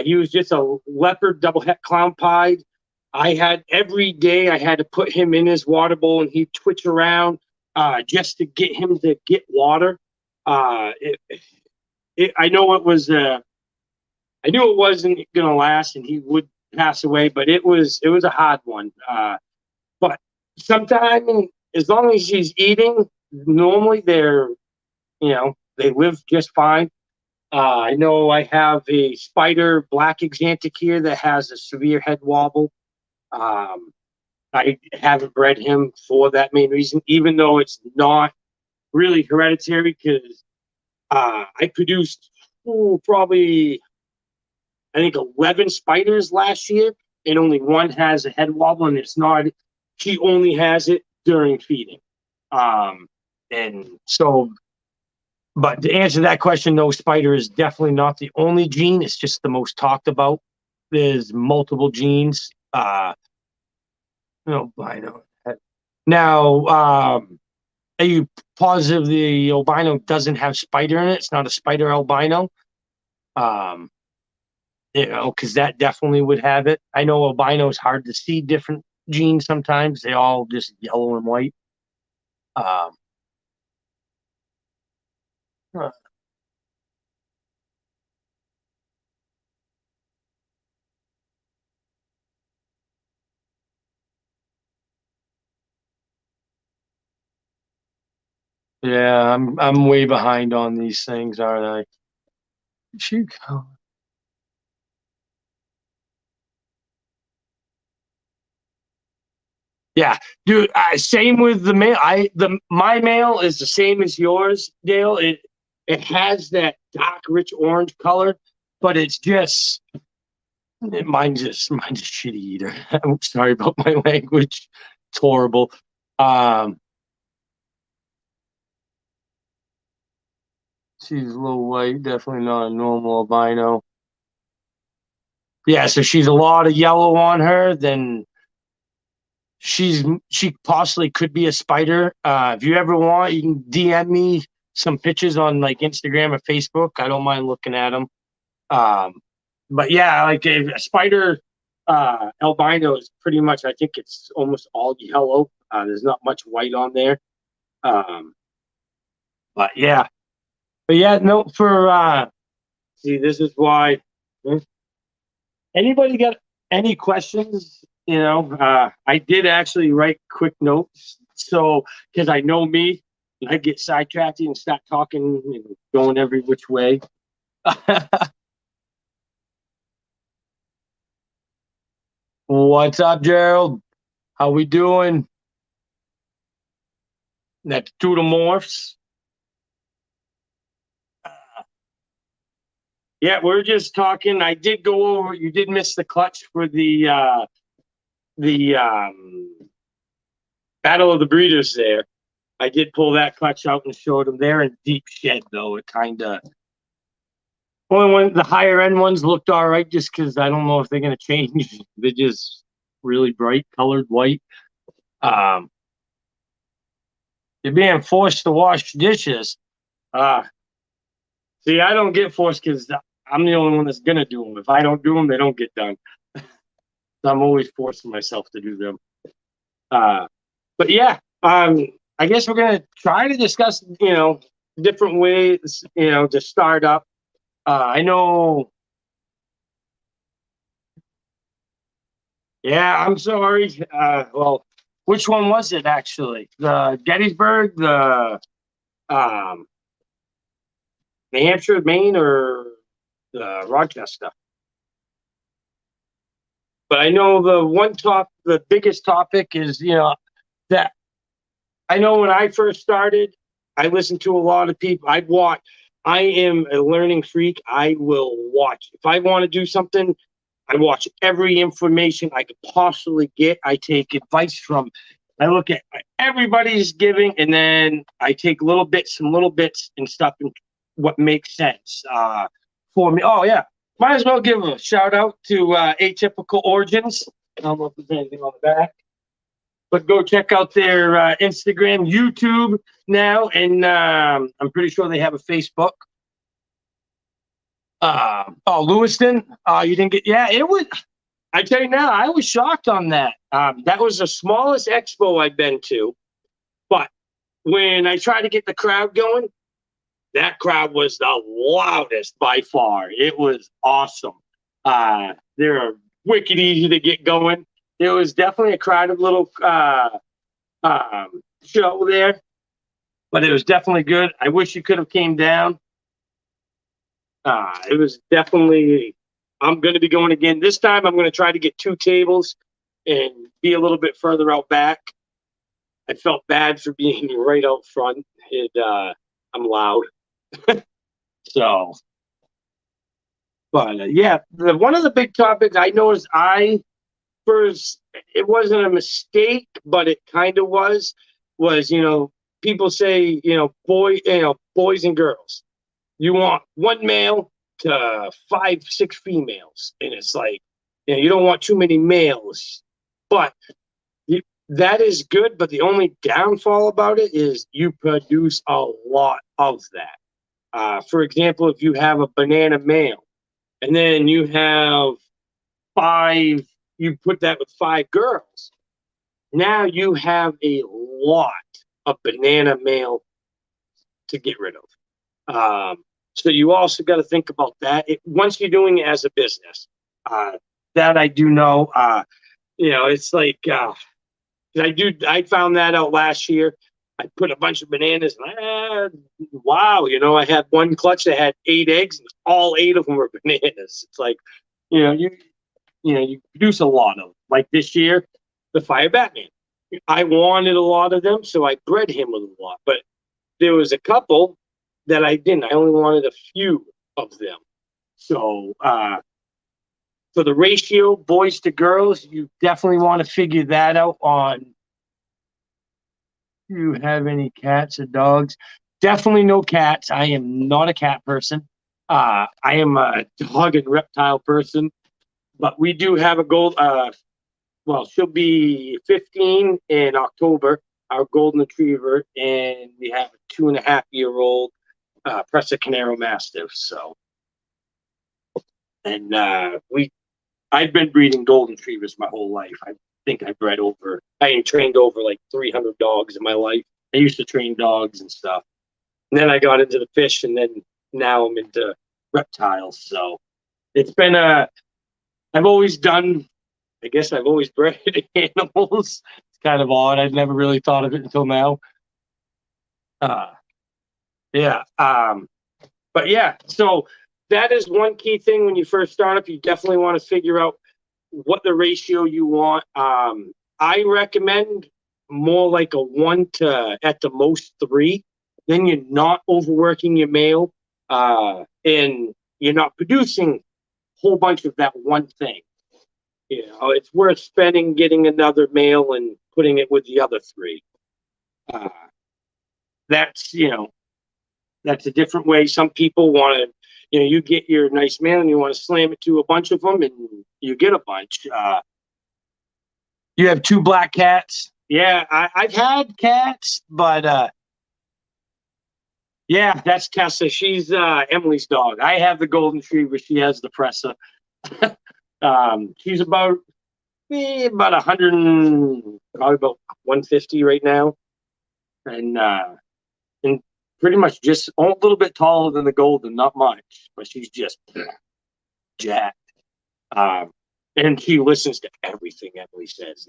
He was just a leopard double het clown pied. I had every day I had to put him in his water bowl and he'd twitch around just to get him to get water. Uh, it, I know it was. I knew it wasn't gonna last, and he would pass away. But it was a hard one. But sometimes, as long as she's eating, normally they live just fine. I know I have a spider black exantic here that has a severe head wobble. Um, I haven't bred him for that main reason, even though it's not really hereditary, because I produced probably, I think, 11 spiders last year, and only one has a head wobble, and it's not, she only has it during feeding. And so, but to answer that question, no, spider is definitely not the only gene. It's just the most talked about. There's multiple genes. Albino. Now, are you positive the albino doesn't have spider in it? It's not a spider albino. Because that definitely would have it. I know albino is hard to see different genes sometimes. They all just yellow and white. Um, yeah, I'm way behind on these things, aren't I? Shoot. Yeah, dude. Same with the male. My male is the same as yours, Dale. It has that dark, rich orange color, but it's just mine's a shitty eater. I'm sorry about my language. It's horrible. Um, she's a little white, definitely not a normal albino. Yeah, so she's a lot of yellow on her. Then she possibly could be a spider. If you ever want, you can DM me some pictures on like Instagram or Facebook. I don't mind looking at them. Um, but yeah, like a spider albino is pretty much. I think it's almost all yellow. There's not much white on there. Um, but yeah, no. For see, this is why. Anybody got any questions? I did actually write quick notes. So, because I know me, I get sidetracked and start talking and going every which way. What's up, Gerald? How we doing? That's Tutomorphs. Yeah, we're just talking. I did go over. You did miss the clutch for the Battle of the Breeders there. I did pull that clutch out and showed them. They're in deep shed though. It kind of only when the higher end ones looked all right, just because I don't know if they're gonna change. They're just really bright colored white. Um, you're being forced to wash dishes. Uh, See, I don't get forced because I'm the only one that's gonna do them. If I don't do them, they don't get done. So I'm always forcing myself to do them. Uh, but yeah, I guess we're gonna try to discuss, different ways, to start up. I know. Yeah, I'm sorry. Well, which one was it actually? The Gettysburg, the um, New Hampshire, Maine, or the Rochester? But I know the biggest topic is, that I know when I first started, I listened to a lot of people. I'd watch. I am a learning freak. I will watch. If I want to do something, I watch every information I could possibly get. I take advice from. I look at everybody's giving, and then I take some little bits and stuff, and what makes sense for me. Oh yeah, might as well give a shout out to Atypical Origins. I don't know if there's anything on the back, but go check out their Instagram, YouTube now, and I'm pretty sure they have a Facebook. Lewiston. You didn't get? Yeah, it was. I tell you now, I was shocked on that. That was the smallest expo I've been to, but when I tried to get the crowd going, that crowd was the loudest by far. It was awesome. They're wicked easy to get going. It was definitely a crowded little show there, but it was definitely good. I wish you could have came down. It was definitely. I'm going to be going again. This time, I'm going to try to get 2 tables and be a little bit further out back. I felt bad for being right out front. I'm loud. So, but yeah, one of the big topics I noticed first, it wasn't a mistake, but it kind of was people say, boys and girls, you want 1 male to 5, 6 females. And it's like, you don't want too many males, but that is good. But the only downfall about it is you produce a lot of that. For example, if you have a banana male and then you have 5, you put that with 5 girls. Now you have a lot of banana male to get rid of. So you also got to think about that. Once you're doing it as a business, that I do know. It's like I found that out last year. I put a bunch of bananas, and wow, I had one clutch that had 8 eggs, and all 8 of them were bananas. It's like, you produce a lot of them. Like this year, the Fire Batman. I wanted a lot of them, so I bred him with a lot. But there was a couple that I didn't. I only wanted a few of them. So for the ratio, boys to girls, you definitely want to figure that out on. Do you have any cats or dogs? Definitely no cats. I am not a cat person. I am a dog and reptile person. But we do have a gold. She'll be 15 in October, our golden retriever, and we have a 2.5-year-old Presa Canaro Mastiff. So, and I've been breeding golden retrievers my whole life. I think I trained over like 300 dogs in my life. I used to train dogs and stuff. And then I got into the fish, and then now I'm into reptiles. So it's been I've always bred animals. It's kind of odd. I'd never really thought of it until now. Yeah. But yeah, so that is one key thing when you first start up. You definitely want to figure out what the ratio you want. I recommend more like a 1 to at the most 3. Then you're not overworking your male, and you're not producing a whole bunch of that one thing. It's worth spending getting another male and putting it with the other 3. That's a different way. Some people want to, you get your nice male and you want to slam it to a bunch of them, and you get a bunch. You have 2 black cats. Yeah, I've had cats, but yeah, that's Tessa. She's Emily's dog. I have the golden retriever. She has the Presa. She's about 100, probably about 150 right now, and pretty much just a little bit taller than the golden, not much, but she's just jacked. And she listens to everything Emily says.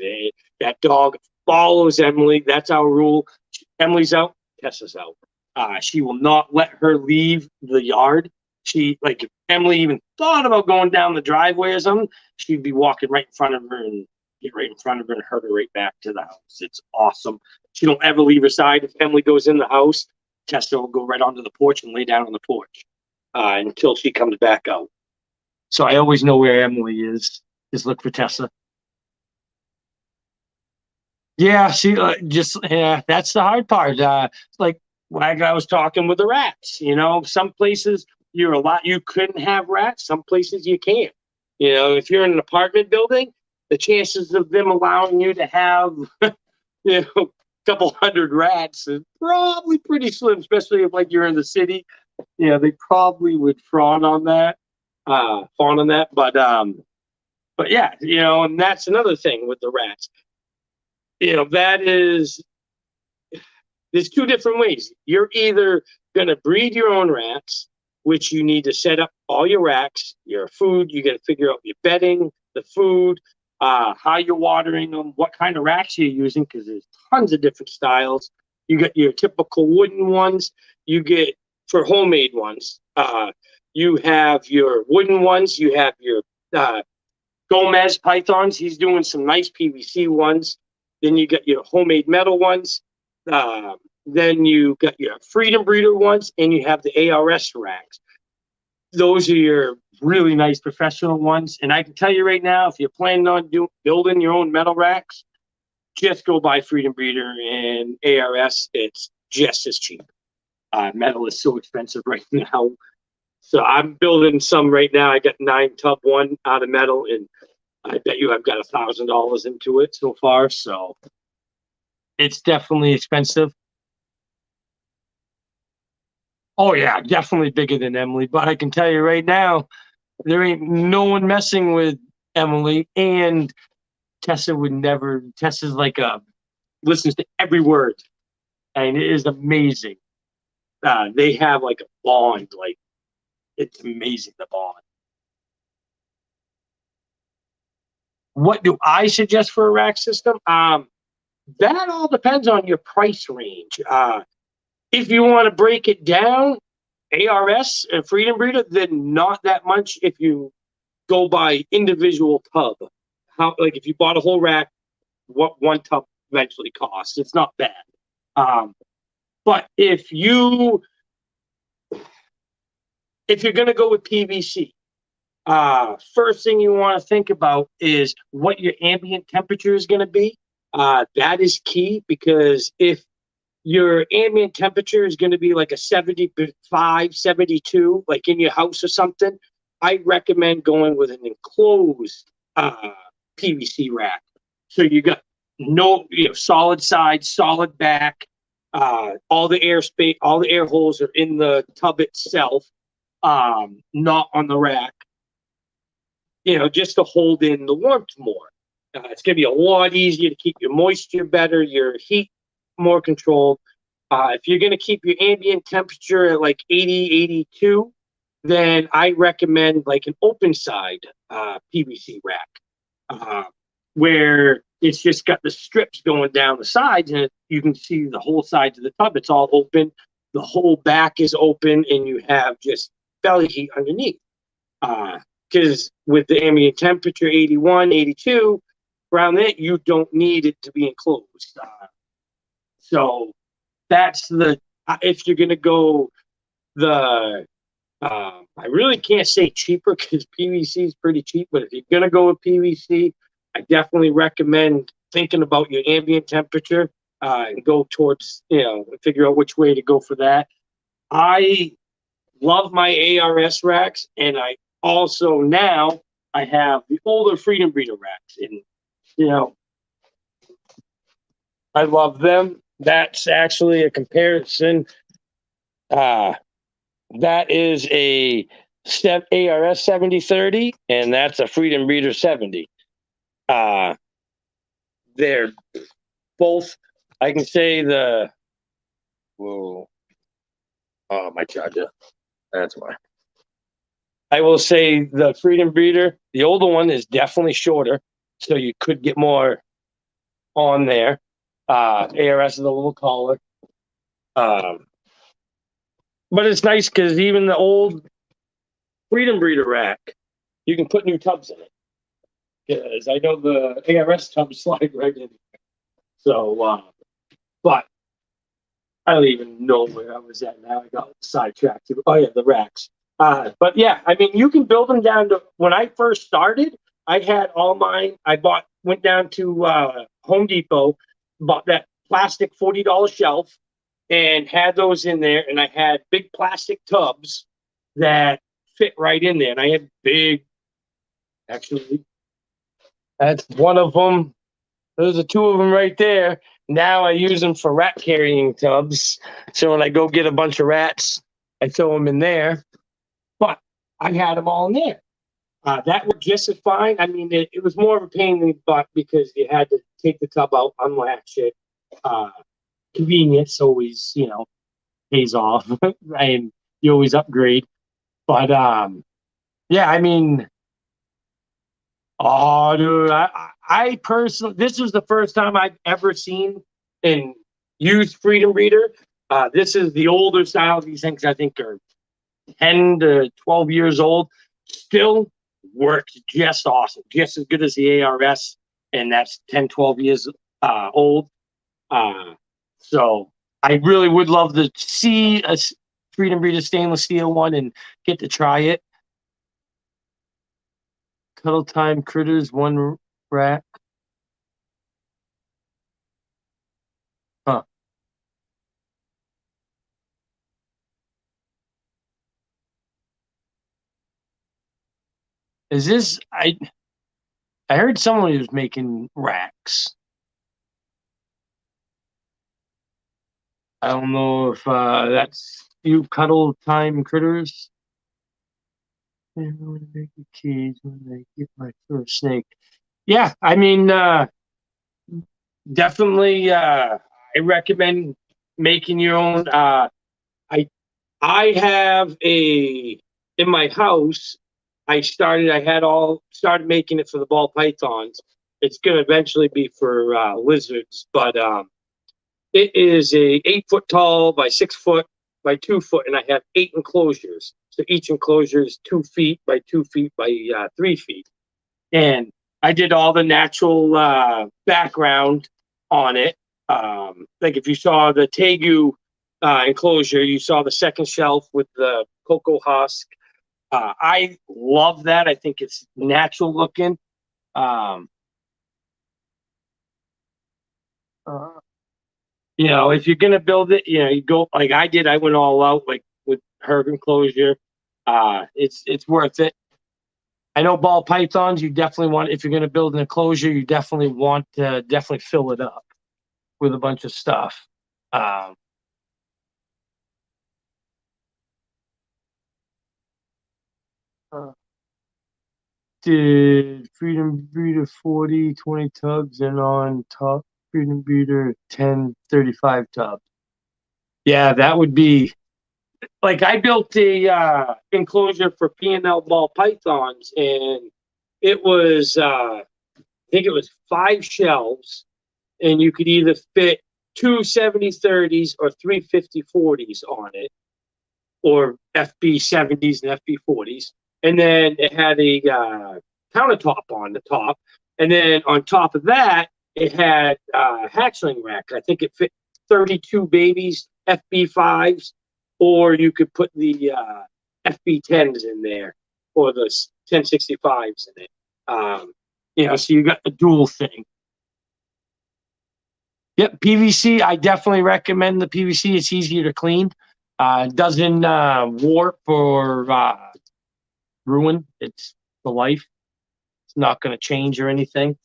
That dog follows Emily. That's our rule. Emily's out, Tessa's out. She will not let her leave the yard. If Emily even thought about going down the driveway or something, she'd be walking right in front of her and get right in front of her and herd her right back to the house. It's awesome. She don't ever leave her side. If Emily goes in the house, Tessa will go right onto the porch and lay down on the porch until she comes back out. So I always know where Emily is. Just look for Tessa. Yeah, she that's the hard part. Like I was talking with the rats. Some places you couldn't have rats. Some places you can't. If you're in an apartment building, the chances of them allowing you to have a couple hundred rats is probably pretty slim, especially if you're in the city. They probably would fawn on that. But yeah, and that's another thing with the rats. There's 2 different ways. You're either going to breed your own racks, which you need to set up all your racks, your food. You got to figure out your bedding, the food, how you're watering them, what kind of racks you're using, because there's tons of different styles. You got your typical wooden ones. You get for homemade ones. You have your wooden ones. You have your Gomez pythons. He's doing some nice PVC ones. Then you got your homemade metal ones. Then you got your Freedom Breeder ones, and you have the ARS racks. Those are your really nice professional ones. And I can tell you right now, if you're planning on building your own metal racks, just go buy Freedom Breeder and ARS. It's just as cheap. Metal is so expensive right now. So I'm building some right now. I got 9 tub one out of metal, and I bet you I've got $1,000 into it so far. So it's definitely expensive. Oh yeah, definitely bigger than Emily. But I can tell you right now, there ain't no one messing with Emily, and Tessa would never. Tessa's like listens to every word, and it is amazing. They have like a bond, like it's amazing, the bond. What do I suggest for a rack system? That all depends on your price range. If you want to break it down, ARS and Freedom Breeder, then not that much if you go by individual tub. Like if you bought a whole rack, what one tub eventually costs. It's not bad. But if you're gonna go with PVC, first thing you want to think about is what your ambient temperature is going to be. That is key, because if your ambient temperature is going to be like a 75, 72, like in your house or something, I recommend going with an enclosed PVC rack. So you got solid side, solid back. All the air space, all the air holes are in the tub itself, not on the rack. Just to hold in the warmth more. It's going to be a lot easier to keep your moisture better, your heat more controlled. If you're going to keep your ambient temperature at like 80, 82, then I recommend like an open side PVC rack, where it's just got the strips going down the sides, and you can see the whole sides of the tub. It's all open. The whole back is open, and you have just belly heat underneath. Because with the ambient temperature 81, 82, around that, you don't need it to be enclosed. So that's if you're going to go I really can't say cheaper, because PVC is pretty cheap, but if you're going to go with PVC, I definitely recommend thinking about your ambient temperature and go towards, figure out which way to go for that. I love my ARS racks, and I also now I have the older Freedom Breeder racks, and I love them. That's actually a comparison. That is a ARS 7030, and that's a Freedom Breeder 70. They're both, I can say my charger. That's why. I will say the Freedom Breeder, the older one, is definitely shorter, so you could get more on there. ARS is a little taller. But it's nice because even the old Freedom Breeder rack, you can put new tubs in it. Because I know the ARS tubs slide right in. So, but I don't even know where I was at now. I got sidetracked. Oh, yeah, the racks. But yeah, I mean, you can build them down to, when I first started, I had all mine. Went down to Home Depot, bought that plastic $40 shelf, and had those in there. And I had big plastic tubs that fit right in there. And I had actually, that's one of them. Those are two of them right there. Now I use them for rat carrying tubs. So when I go get a bunch of rats, I throw them in there. But I had them all in there. That worked just as fine. I mean, it was more of a pain in the butt because you had to take the tub out, unlatch it. Convenience always, pays off, and you always upgrade. But yeah, I mean, oh, dude, I personally, this was the first time I've ever seen and used Freedom Breeder. This is the older style. These things I think are 10 to 12 years old. Still works just awesome, just as good as the ARS, and that's 10, 12 years old. So I really would love to see a Freedom Breeder stainless steel one and get to try it. Cuddle Time Critters, one rack. Huh. Is this I heard someone was making racks. I don't know if that's you Cuddle Time Critters. And I want to make a cage when I get my first snake. Yeah, I mean, definitely. I recommend making your own. I I have a in my house. I had all started making it for the ball pythons. It's going to eventually be for lizards, but it is a 8 foot tall by 6 foot by 2 foot, and I have 8 enclosures. So each enclosure is 2 feet by 2 feet by 3 feet. And I did all the natural background on it. Like if you saw the Tegu enclosure, you saw the second shelf with the cocoa husk. I love that. I think it's natural looking. Um, uh, if you're gonna build it, you go like I did. I went all out, like with herb enclosure. It's worth it. I know ball pythons. You definitely want if you're gonna build an enclosure, you definitely want to definitely fill it up with a bunch of stuff. Um, uh, did Freedom Breeder 40 20 tubs and on top Freedom Breeder 10 35 tubs. Yeah, that would be like I built a enclosure for P&L ball pythons, and it was I think it was 5 shelves, and you could either fit two 70-30s or three 50-40s on it, or FB 70s and FB 40s, and then it had a countertop on the top, and then on top of that it had hatchling rack. I think it fit 32 babies FB 5s, or you could put the FB 10s in there, or the 1065s in it. So you got the dual thing. Yep, PVC. I definitely recommend the PVC. It's easier to clean. Doesn't warp or ruin. It's the life. It's not going to change or anything.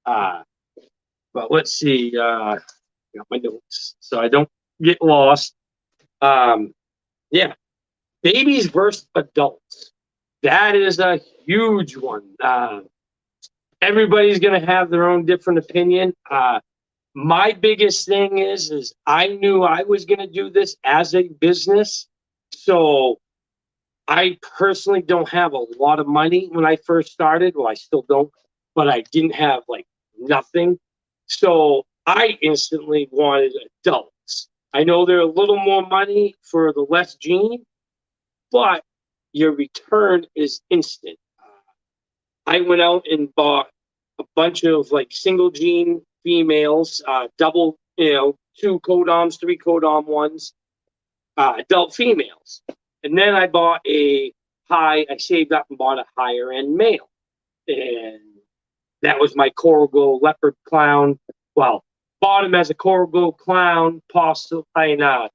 Uh, but let's see. Got my notes so I don't get lost. Um, yeah, babies versus adults. That is a huge one. Everybody's going to have their own different opinion. My biggest thing is I knew I was going to do this as a business. So I personally don't have a lot of money when I first started. Well, I still don't, but I didn't have like nothing. So I instantly wanted adults. I know they're a little more money for the less gene, but your return is instant. I went out and bought a bunch of like single gene females, double, two codoms, three codom ones, adult females. And then I saved up and bought a higher end male. And that was my Coral Glow leopard clown. Well, bought him as a Coral Glow clown, possibly, and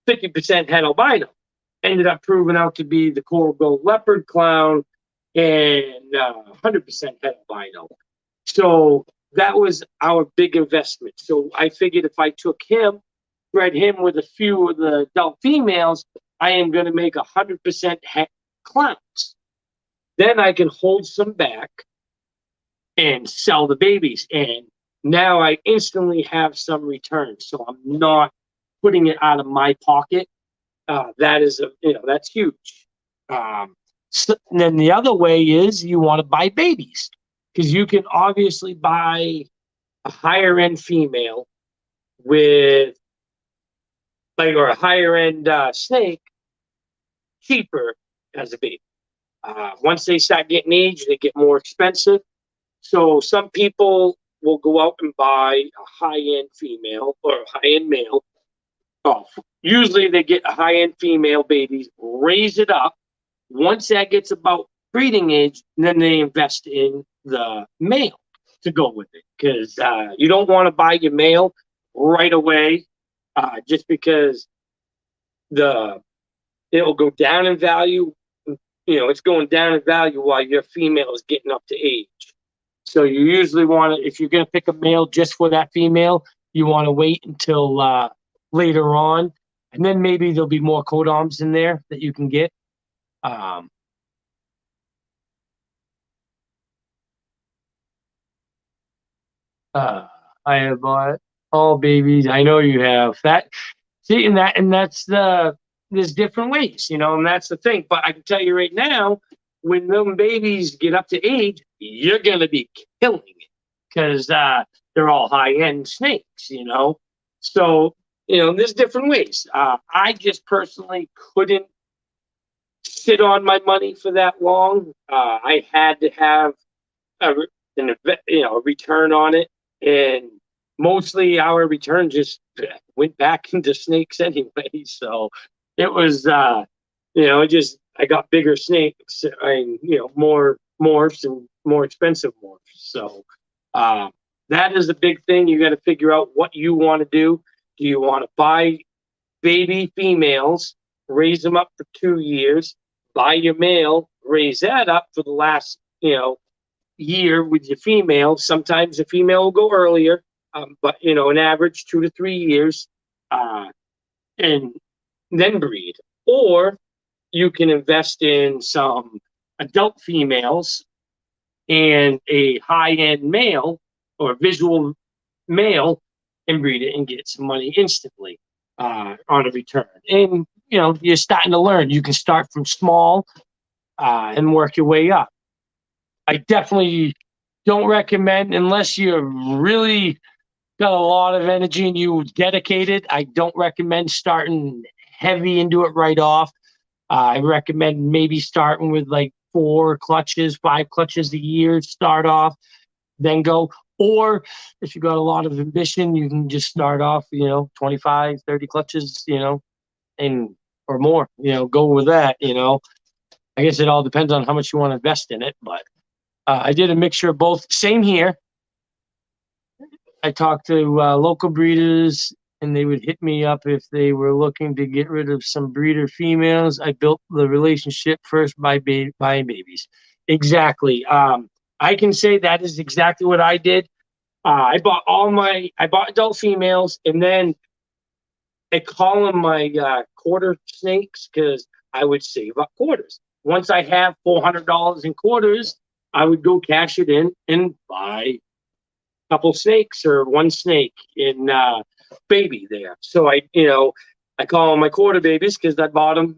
50% het albino. Ended up proving out to be the Coral Glow leopard clown and 100% het albino. So that was our big investment. So I figured if I took him, bred him with a few of the adult females, I am going to make 100% het clowns. Then I can hold some back and sell the babies. And now I instantly have some return. So I'm not putting it out of my pocket. That is that's huge. And then the other way is you want to buy babies, because you can obviously buy a higher end female with or a higher end snake cheaper as a baby. Once they start getting age, they get more expensive. So some people will go out and buy a high end female or a high end male. Oh, usually they get a high end female baby, raise it up. Once that gets about breeding age, then they invest in the male to go with it, because you don't want to buy your male right away, just because it'll go down in value. It's going down in value while your female is getting up to age. So you usually want to, if you're going to pick a male just for that female, you want to wait until later on, and then maybe there'll be more codoms in there that you can get. I have bought all babies. I know you have that. See, and that's there's different ways, and that's the thing. But I can tell you right now, when them babies get up to age, you're gonna be killing it, because they're all high end snakes, So there's different ways. I just personally couldn't sit on my money for that long. I had to have a return on it, and mostly our return just went back into snakes anyway. So it was, I got bigger snakes and, more morphs and more expensive morphs. So that is a big thing. You got to figure out what you want to do. Do you want to buy baby females, raise them up for 2 years, buy your male, raise that up for the last, year with your female? Sometimes the female will go earlier, but an average 2 to 3 years, and then breed. Or you can invest in some adult females and a high-end male or visual male and breed it and get some money instantly on a return. And you're starting to learn. You can start from small and work your way up. I definitely don't recommend, unless you're really got a lot of energy and you dedicated, I don't recommend starting heavy into it right off. I recommend maybe starting with like 4 clutches, 5 clutches a year, start off, then go. Or if you got a lot of ambition, you can just start off, 25, 30 clutches, and or more, go with that, I guess it all depends on how much you want to invest in it, but I did a mixture of both. Same here. I talked to local breeders, and they would hit me up if they were looking to get rid of some breeder females. I built the relationship first by buying babies. Exactly. I can say that is exactly what I did. I bought adult females, and then I call them my quarter snakes, because I would save up quarters. Once I have $400 in quarters, I would go cash it in and buy a couple snakes or one snake in baby there. So I call them my quarter babies, because I bought them,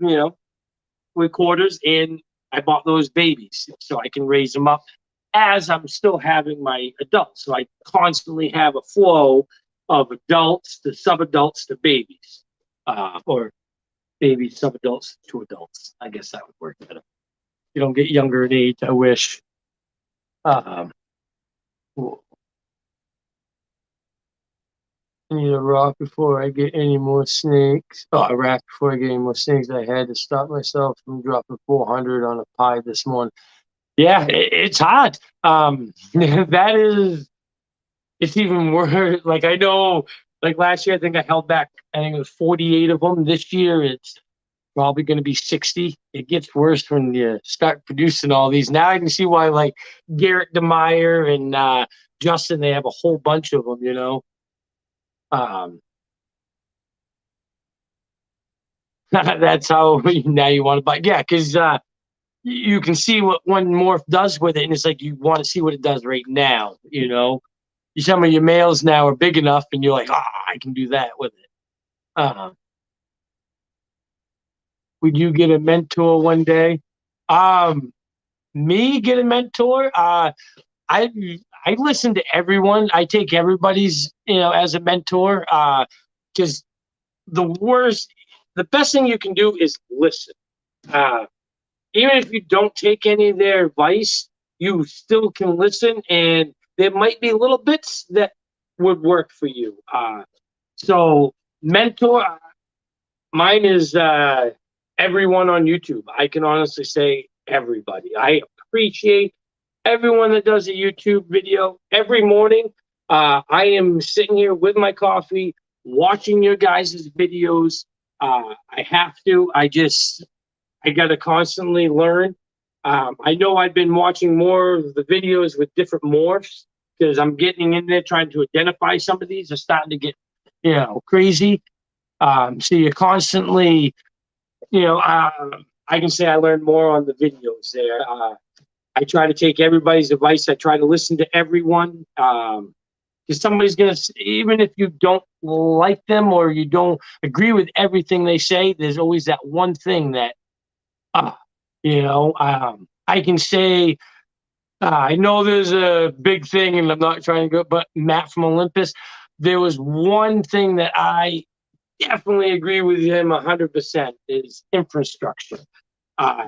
with quarters, and I bought those babies so I can raise them up as I'm still having my adults. So I constantly have a flow of adults to subadults to babies, or babies, subadults to adults. I guess that would work better. You don't get younger in age, I wish. I need a rock before I get any more snakes. Oh, a rack before I get any more snakes. I had to stop myself from dropping 400 on a pie this morning. Yeah, it's hard. It's even worse. Like, I know, like last year, I think I held back, I think it was 48 of them. This year, it's probably going to be 60. It gets worse when you start producing all these. Now I can see why, like Garrett DeMeyer and Justin, they have a whole bunch of them, That's how now you want to buy. Yeah, because you can see what one morph does with it, and it's like you want to see what it does right now. Some of your males now are big enough, and you're like, I can do that with it. Uh, would you get a mentor one day? Um, Me get a mentor? I I listen to everyone. I take everybody's, as a mentor. Because the worst, the best thing you can do is listen. Uh, Even if you don't take any of their advice, you still can listen, and there might be little bits that would work for you. So mentor, mine is everyone on YouTube. I can honestly say everybody. I appreciate everyone that does a YouTube video every morning. I am sitting here with my coffee, watching your guys' videos. I have to. I got to constantly learn. I know I've been watching more of the videos with different morphs because I'm getting in there trying to identify some of these. Are starting to get, crazy. So you're constantly, I can say I learned more on the videos there. I try to take everybody's advice. I try to listen to everyone. Because somebody's going to, even if you don't like them or you don't agree with everything they say, there's always that one thing that, uh, I can say, I know there's a big thing, and I'm not trying to go, but Matt from Olympus, there was one thing that I definitely agree with him 100% is infrastructure.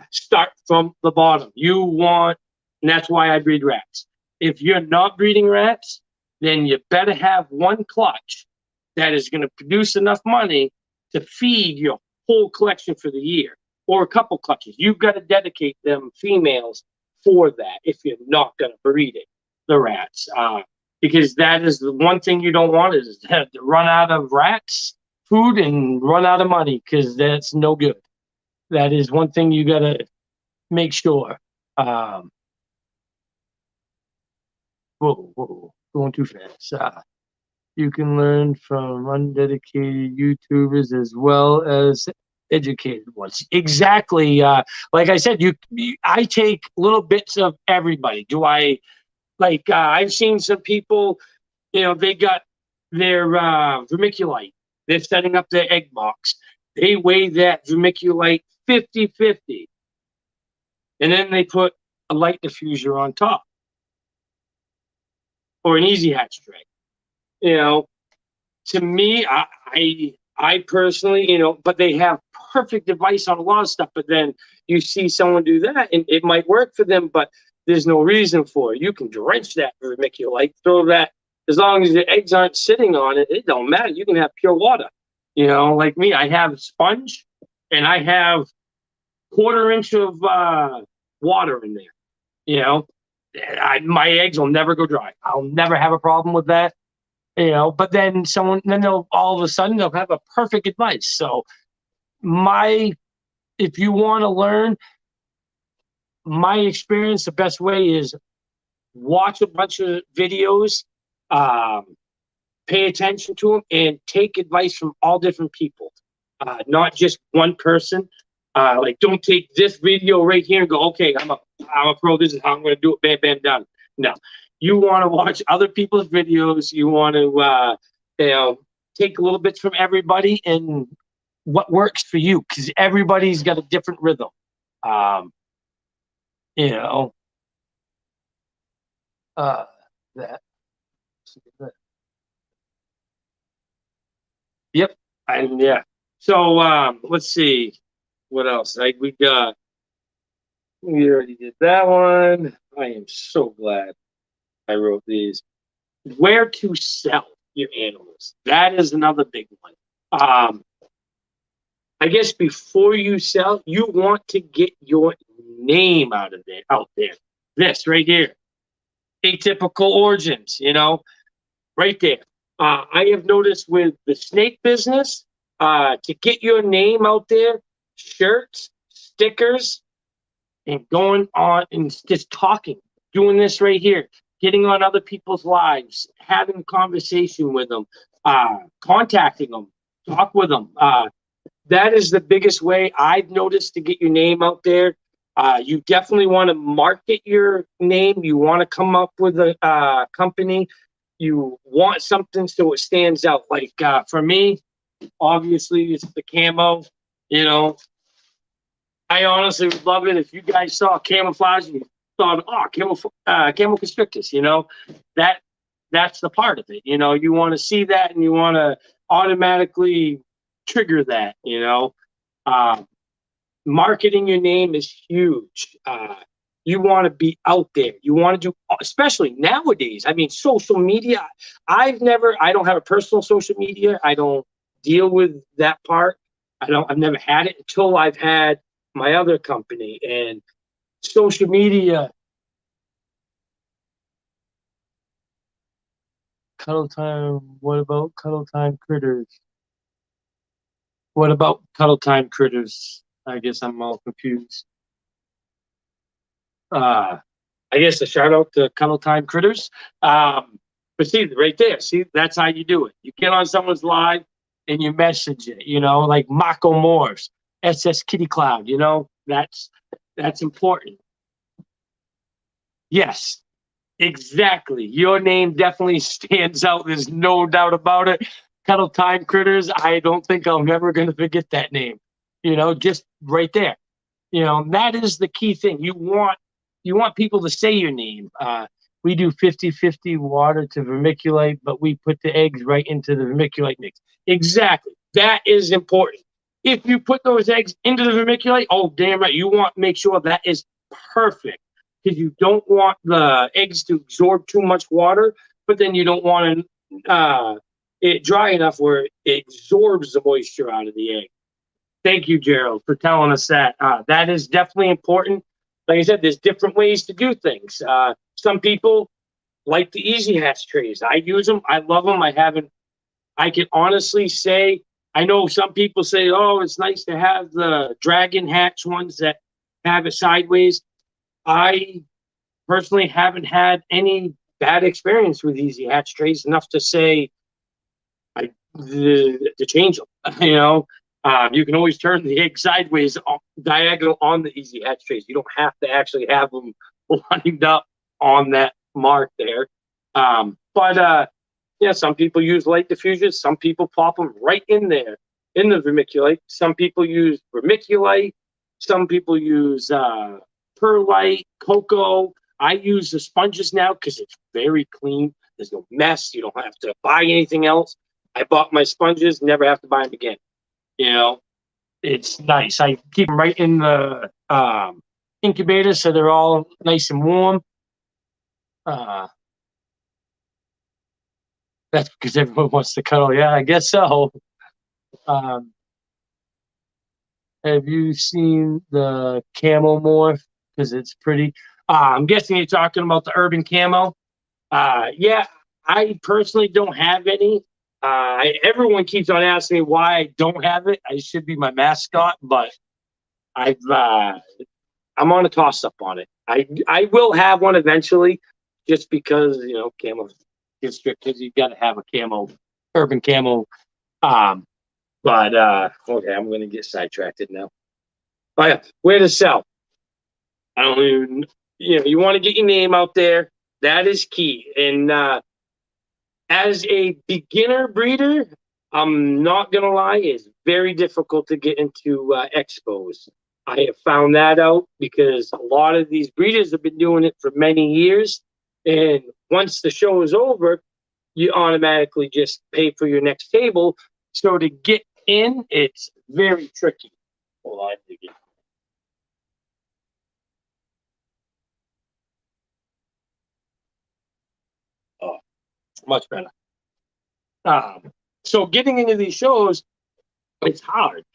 Start from the bottom. And that's why I breed rats. If you're not breeding rats, then you better have one clutch that is going to produce enough money to feed your whole collection for the year, or a couple clutches. You've got to dedicate them females for that if you're not going to breed it, the rats. Because that is the one thing you don't want is to run out of rats food and run out of money, because that's no good. That is one thing you got to make sure. Um, whoa, going too fast. You can learn from undedicated YouTubers as well as educated ones. Exactly. Like I said, I take little bits of everybody. Do I like? I've seen some people. They got their vermiculite. They're setting up their egg box. They weigh that vermiculite 50-50, and then they put a light diffuser on top or an easy hatch tray. You know, to me, I personally, but they have perfect advice on a lot of stuff. But then you see someone do that, and it might work for them, but there's no reason for it. You can drench that vermiculite, throw that. As long as the eggs aren't sitting on it, it don't matter. You can have pure water. Like me, I have a sponge, and I have quarter-inch of water in there. My eggs will never go dry. I'll never have a problem with that. But then they'll all of a sudden they'll have a perfect advice. So if you want to learn, my experience, the best way is watch a bunch of videos, pay attention to them, and take advice from all different people, not just one person. Like, don't take this video right here and go, okay, I'm a pro. This is how I'm going to do it. Bam, bam, done. No, you want to watch other people's videos. You want to, take a little bits from everybody and what works for you, because everybody's got a different rhythm. You know, that. Yep. And yeah. So let's see what else. We already did that one. I am so glad I wrote these. Where to sell your animals. That is another big one. I guess before you sell, you want to get your name out there. This right here. Atypical origins, right there. I have noticed with the snake business, to get your name out there, shirts, stickers, and going on and just talking, doing this right here, getting on other people's lives, having a conversation with them, contacting them, talk with them. That is the biggest way I've noticed to get your name out there. You definitely want to market your name. You want to come up with a company. You want something so it stands out. Like for me, Obviously, it's the camo. You know, I honestly would love it if you guys saw camouflage and you thought, oh, camo constrictors. That that's the part of it. You want to see that and you want to automatically trigger that. Uh, Marketing your name is huge. You want to be out there. You want to do, especially nowadays. I mean, social media. I don't have a personal social media. I don't deal with that part. I've never had it until I've had my other company and social media. Cuddle time. What about cuddle time critters? What about cuddle time critters? I guess I'm all confused. Uh, I guess a shout out to Cuddle Time Critters. But see, right there, see, that's how you do it. You get on someone's live and you message it, like Mako Morse, SS Kitty Cloud, that's important. Yes, exactly. Your name definitely stands out. There's no doubt about it. Cuddle Time Critters, I don't think I'm ever going to forget that name, just right there. That is the key thing. You want people to say your name. We do 50-50 water to vermiculite, but we put the eggs right into the vermiculite mix. Exactly. That is important. If you put those eggs into the vermiculite, oh, damn right, you want to make sure that is perfect because you don't want the eggs to absorb too much water, but then you don't want it dry enough where it absorbs the moisture out of the egg. Thank you, Gerald, for telling us that. That is definitely important. Like I said, there's different ways to do things. Some people like the easy hatch trays. I use them. I love them. I haven't. I can honestly say I know some people say, "Oh, it's nice to have the dragon hatch ones that have it sideways." I personally haven't had any bad experience with easy hatch trays enough to say to change them. You can always turn the egg sideways, diagonal on the easy hatch trays. You don't have to actually have them lined up on that mark there. But yeah, some people use light diffusers. Some people pop them right in there in the vermiculite. Some people use vermiculite. Some people use perlite, cocoa. I use the sponges now because it's very clean. There's no mess. You don't have to buy anything else. I bought my sponges, never have to buy them again. You know, it's nice. I keep them right in the incubator so they're all nice and warm. Uh, that's because everyone wants to cuddle. Yeah, I guess so. Um, have you seen the camo morph? Because it's pretty. I'm guessing you're talking about the urban camo. Yeah, I personally don't have any. Everyone keeps on asking me why I don't have it. I should be my mascot, but I've I'm on a toss up on it. I will have one eventually, just because camo is strict because you got to have a camo, urban camo. Um, but okay, I'm going to get sidetracked now. Oh yeah, where to sell? I don't even. You want to get your name out there. That is key. And as a beginner breeder, I'm not gonna lie, it's very difficult to get into expos. I have found that out because a lot of these breeders have been doing it for many years, and once the show is over, you automatically just pay for your next table. So to get in, it's very tricky. Hold on, oh, much better. So getting into these shows, it's hard,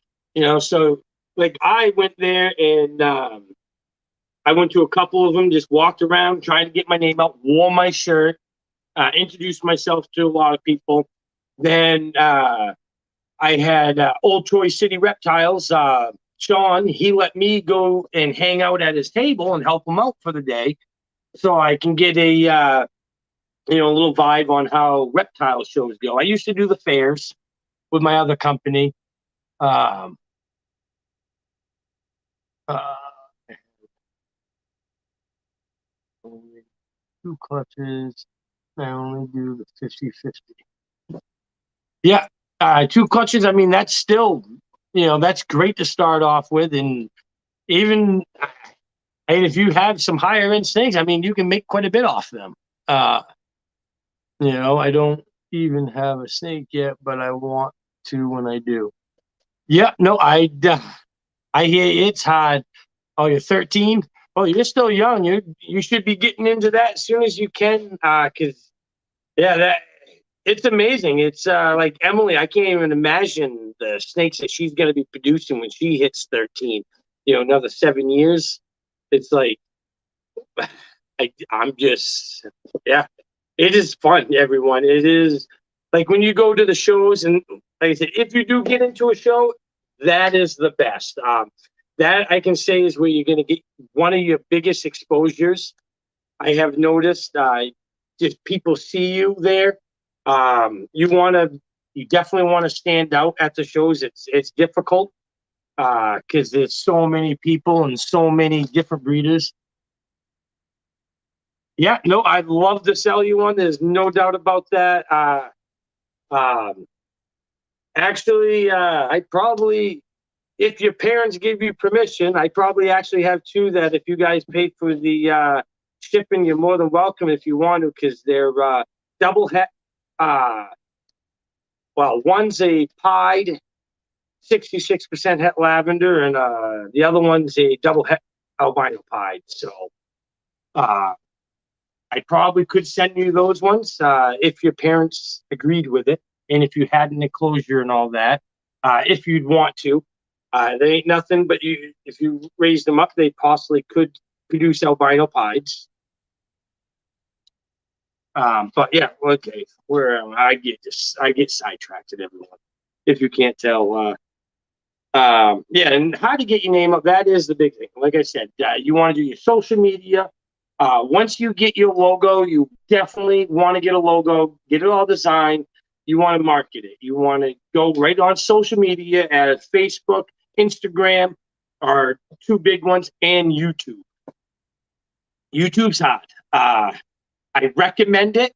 So like I went there and I went to a couple of them, just walked around trying to get my name out, wore my shirt, introduced myself to a lot of people. Then I had Old Troy City Reptiles. Sean, he let me go and hang out at his table and help him out for the day, so I can get a little vibe on how reptile shows go. I used to do the fairs with my other company. Um, uh, only two clutches. I only do the 50-50. Yeah. 2 clutches. I mean, that's still, that's great to start off with. And even, and if you have some higher end snakes, I mean, you can make quite a bit off them. I don't even have a snake yet, but I want to when I do. Yeah, no, I hear it's hard. Oh, you're 13. Oh, you're still young. You should be getting into that as soon as you can. Cause yeah, that it's amazing. It's like Emily. I can't even imagine the snakes that she's going to be producing when she hits 13. Another 7 years. It's like I'm just, yeah. It is fun, everyone. It is like when you go to the shows, and like I said, if you do get into a show, that is the best. That I can say is where you're going to get one of your biggest exposures. I have noticed, just people see you there. You definitely want to stand out at the shows. It's difficult because there's so many people and so many different breeders. Yeah, no, I'd love to sell you one. There's no doubt about that. Um, Actually, I probably, if your parents give you permission, I probably actually have 2 that if you guys pay for the shipping, you're more than welcome if you want to, because they're double het. Well, one's a pied, 66% het lavender, and the other one's a double het albino pied. So, I probably could send you those ones if your parents agreed with it, and if you had an enclosure and all that. If you'd want to, they ain't nothing. But if you raise them up, they possibly could produce albino pieds. But yeah, okay. Where I get sidetracked at everyone. If you can't tell, yeah, and how to get your name up, that is the big thing. Like I said, you want to do your social media. Once you get your logo, you definitely want to get a logo, get it all designed. You want to market it. You want to go right on social media as Facebook, Instagram are 2 big ones, and YouTube. YouTube's hard. I recommend it.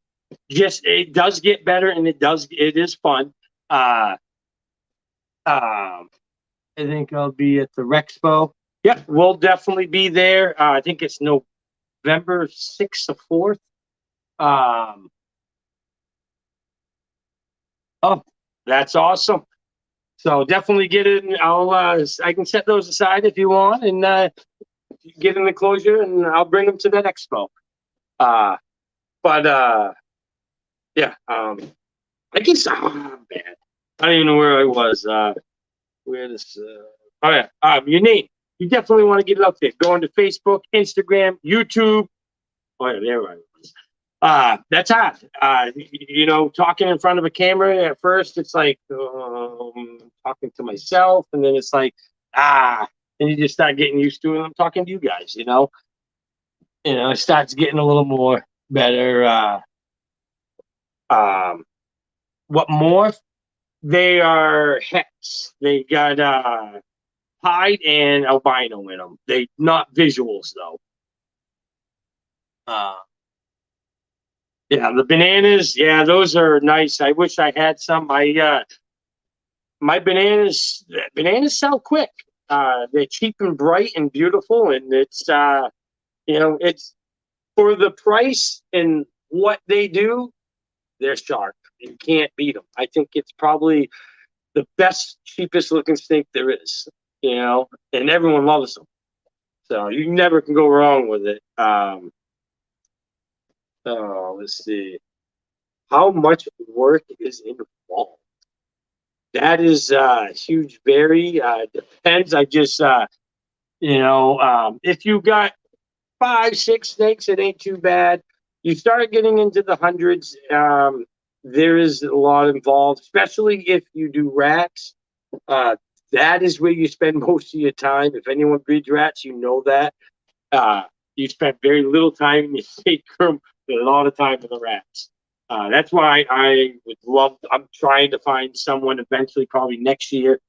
Just it does get better, and it is fun. I think I'll be at the Rexpo. Yep, we'll definitely be there. I think it's November 6th or 4th. Oh, that's awesome. So definitely get it. I can set those aside if you want, and get in the closure, and I'll bring them to that expo. But yeah. I guess man, I don't even know where I was. Where this? Oh yeah. Your name. You definitely want to get it up there. Go into Facebook, Instagram, YouTube. Oh yeah, there I was. That's hard. Talking in front of a camera at first, it's like talking to myself, and then it's like and you just start getting used to it. I'm talking to you guys. It starts getting a little more better. What more? They are hets. They got pied and albino in them. They not visuals though. Yeah, the bananas. Yeah, those are nice. I wish I had some. My bananas sell quick. They're cheap and bright and beautiful, and it's it's for the price and what they do. They're sharp. You can't beat them. I think it's probably the best, cheapest looking snake there is. And everyone loves them. So you never can go wrong with it. Let's see. How much work is involved? That is huge. Vary. Depends. I just, if you got 5, 6 snakes, it ain't too bad. You start getting into the hundreds. There is a lot involved, especially if you do rats. That is where you spend most of your time. If anyone breeds rats, you know that. You spend very little time in your snake room, but a lot of time in the rats. That's why I would love. I'm trying to find someone eventually, probably next year,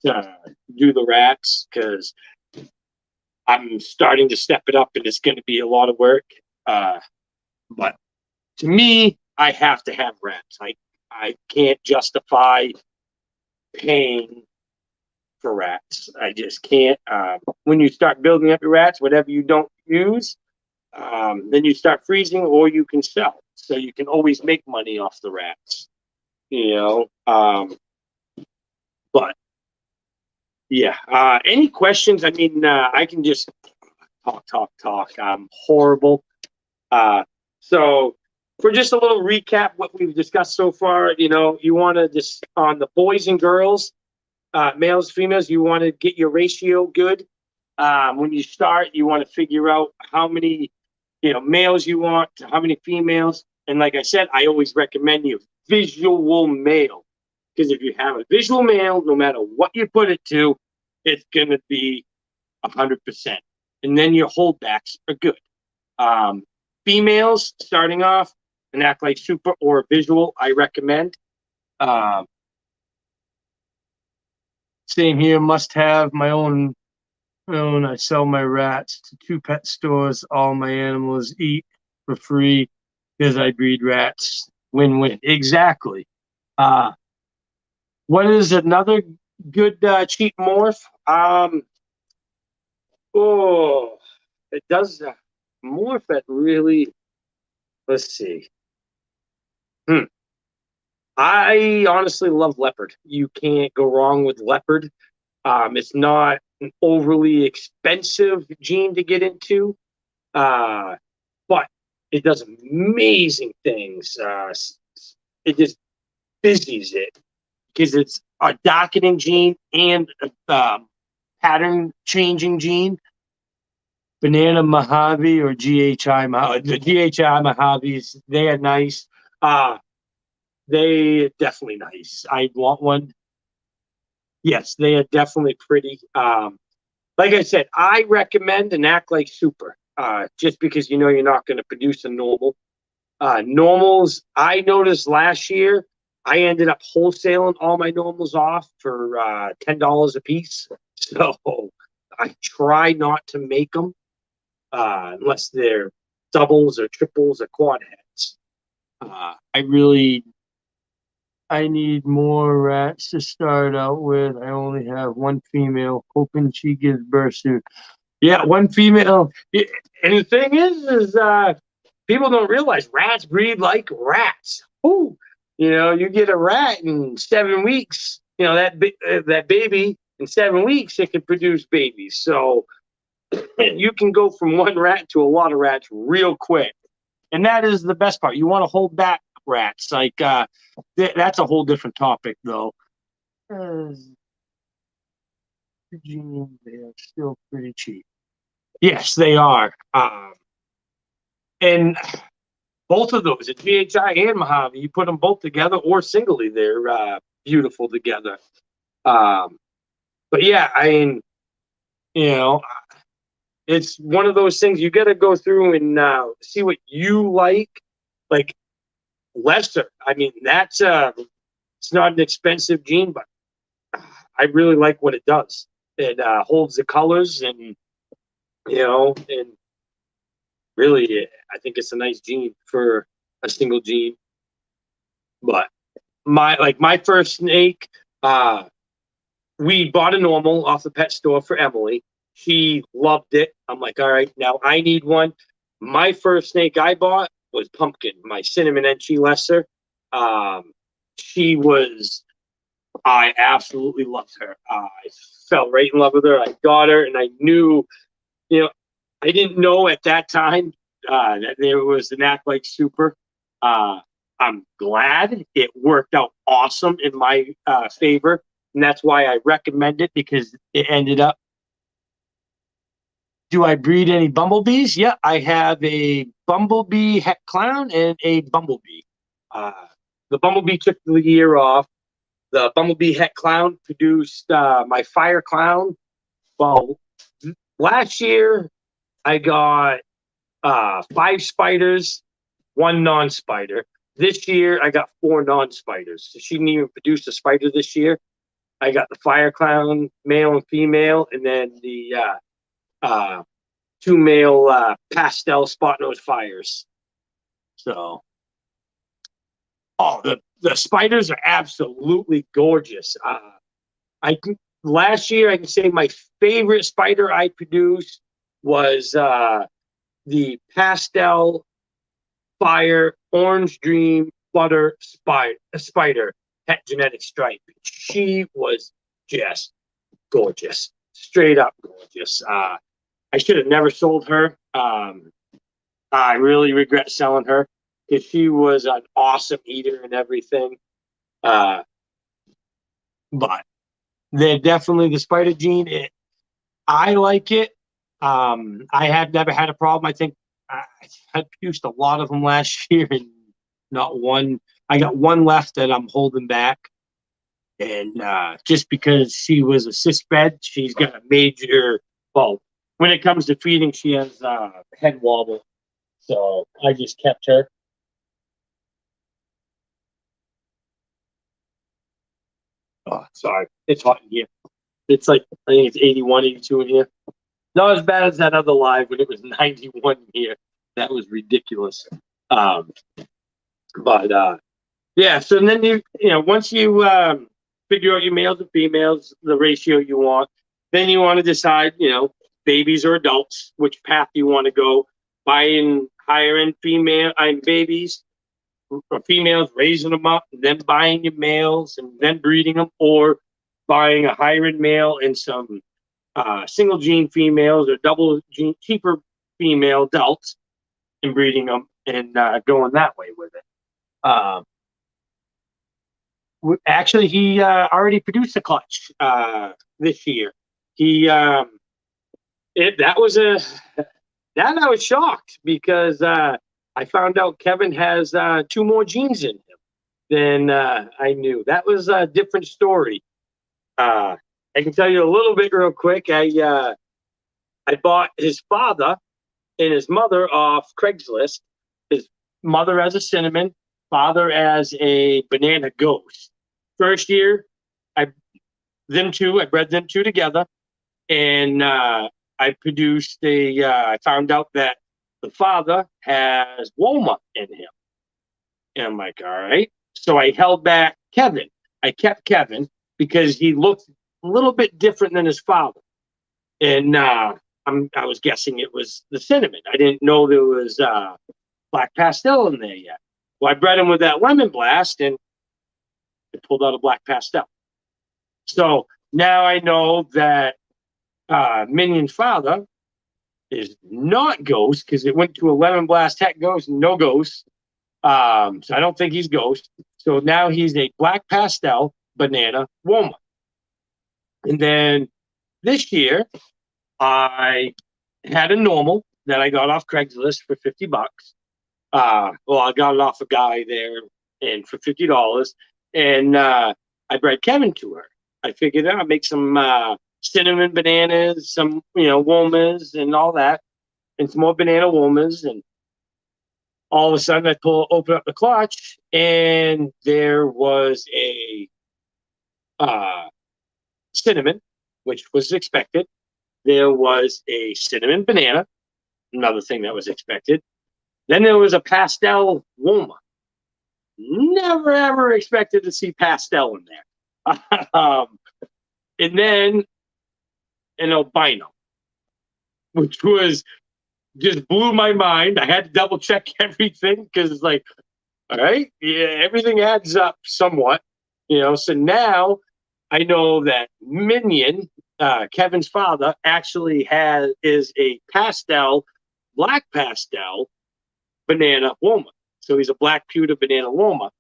to do the rats because I'm starting to step it up, and it's going to be a lot of work. But to me, I have to have rats. I can't justify paying for rats. I just can't. When you start building up your rats, whatever you don't use, then you start freezing, or you can sell. So you can always make money off the rats. You know, but yeah. Any questions? I mean, I can just talk. I'm horrible. So for just a little recap, what we've discussed so far, you want to just on the boys and girls, males, females, you want to get your ratio good. When you start, you want to figure out how many, males you want, how many females. And like I said, I always recommend you visual male, because if you have a visual male, no matter what you put it to, it's going to be 100%. And then your holdbacks are good. Females starting off, an Act Like Super or visual, I recommend. Same here, must have my own. I sell my rats to 2 pet stores. All my animals eat for free because I breed rats. Win-win. Exactly. What is another good cheap morph? It does morph at really. Let's see. I honestly love leopard. You can't go wrong with leopard. It's not an overly expensive gene to get into, but it does amazing things. It just busies it because it's a docketing gene and a pattern changing gene. Banana Mojave or GHI Mojave. The GHI Mojaves, they are nice. They definitely nice. I want one. Yes, they are definitely pretty. Like I said, I recommend an Act Like Super, just because you're not going to produce a normal. Normals, I noticed last year, I ended up wholesaling all my normals off for $10 a piece. So I try not to make them unless they're doubles or triples or quad heads. I need more rats to start out with. I only have one female, hoping she gives birth soon. Yeah, one female. And the thing is people don't realize rats breed like rats. Ooh, you get a rat in 7 weeks. That baby in 7 weeks, it can produce babies. So you can go from one rat to a lot of rats real quick. And that is the best part. You want to hold back rats. Like that's a whole different topic, though. They are still pretty cheap. Yes, they are. And both of those, at GHI and Mojave, you put them both together or singly, they're beautiful together. But yeah, I mean, it's one of those things you got to go through and see what you like. Like Lester, I mean, that's it's not an expensive gene, but I really like what it does. It holds the colors, and and really, I think it's a nice gene for a single gene. But my first snake, we bought a normal off the pet store for Emily. She loved it. I'm like, all right, now I need one. My first snake I bought was Pumpkin, my cinnamon Enchi Lesser. I absolutely loved her. I fell right in love with her. I got her, and I knew, I didn't know at that time that there was an Act Like Super. I'm glad it worked out awesome in my favor, and that's why I recommend it, because it ended up. Do I breed any bumblebees? Yeah, I have a bumblebee het clown and a bumblebee. The bumblebee took the year off. The bumblebee het clown produced my fire clown. Well, last year I got 5 spiders, 1 non-spider. This year I got 4 non-spiders. So she didn't even produce a spider this year. I got the fire clown, male and female, and then the 2 male pastel spot nose fires. So, the spiders are absolutely gorgeous. Last year I can say my favorite spider I produced was the pastel fire orange dream butter spider pet genetic stripe. She was just gorgeous, straight up gorgeous. I should have never sold her. I really regret selling her because she was an awesome eater and everything. Uh, but they're definitely the spider gene. I like it. I have never had a problem. I think I produced a lot of them last year, and not one. I got one left that I'm holding back, and just because she was a cis bed, she's got a major. Well, when it comes to feeding, she has head wobble, so I just kept her. Oh, sorry, it's hot in here. It's like I think it's 81, 82 in here. Not as bad as that other live when it was 91 here. That was ridiculous. Um, but yeah, so then once you figure out your males and females, the ratio you want, then you want to decide, babies or adults, which path you want to go. Buying higher end female babies or females, raising them up, and then buying your males and then breeding them, or buying a higher end male and some single gene females or double gene cheaper female adults and breeding them and going that way with it. Actually, he already produced a clutch this year. He that was a that I was shocked because I found out Kevin has two more genes in him than I knew. That was a different story. I can tell you a little bit real quick. I bought his father and his mother off Craigslist. His mother as a cinnamon, father as a banana ghost. First year, I bred them two together, and I produced I found out that the father has Woma in him. And I'm like, all right. So I held back Kevin. I kept Kevin because he looked a little bit different than his father. And I was guessing it was the cinnamon. I didn't know there was black pastel in there yet. Well, I bred him with that lemon blast, and it pulled out a black pastel. So now I know that Minion's father is not Ghost because it went to a lemon blast tech Ghost, no Ghost. So I don't think he's Ghost. So now he's a black pastel banana Woma. And then this year, I had a normal that I got off Craigslist for $50. Well, I got it off a guy there and for $50. And I bred Kevin to her. I figured I'd make some cinnamon bananas, some, womas and all that, and some more banana womas. And all of a sudden I open up the clutch and there was a cinnamon, which was expected. There was a cinnamon banana, another thing that was expected. Then there was a pastel Woma. Never ever expected to see pastel in there. And then an albino, which was just blew my mind. I had to double check everything because it's like, all right, yeah, everything adds up somewhat, So now I know that Minion, Kevin's father, actually is a black pastel banana Woma. So he's a black pewter banana Woma.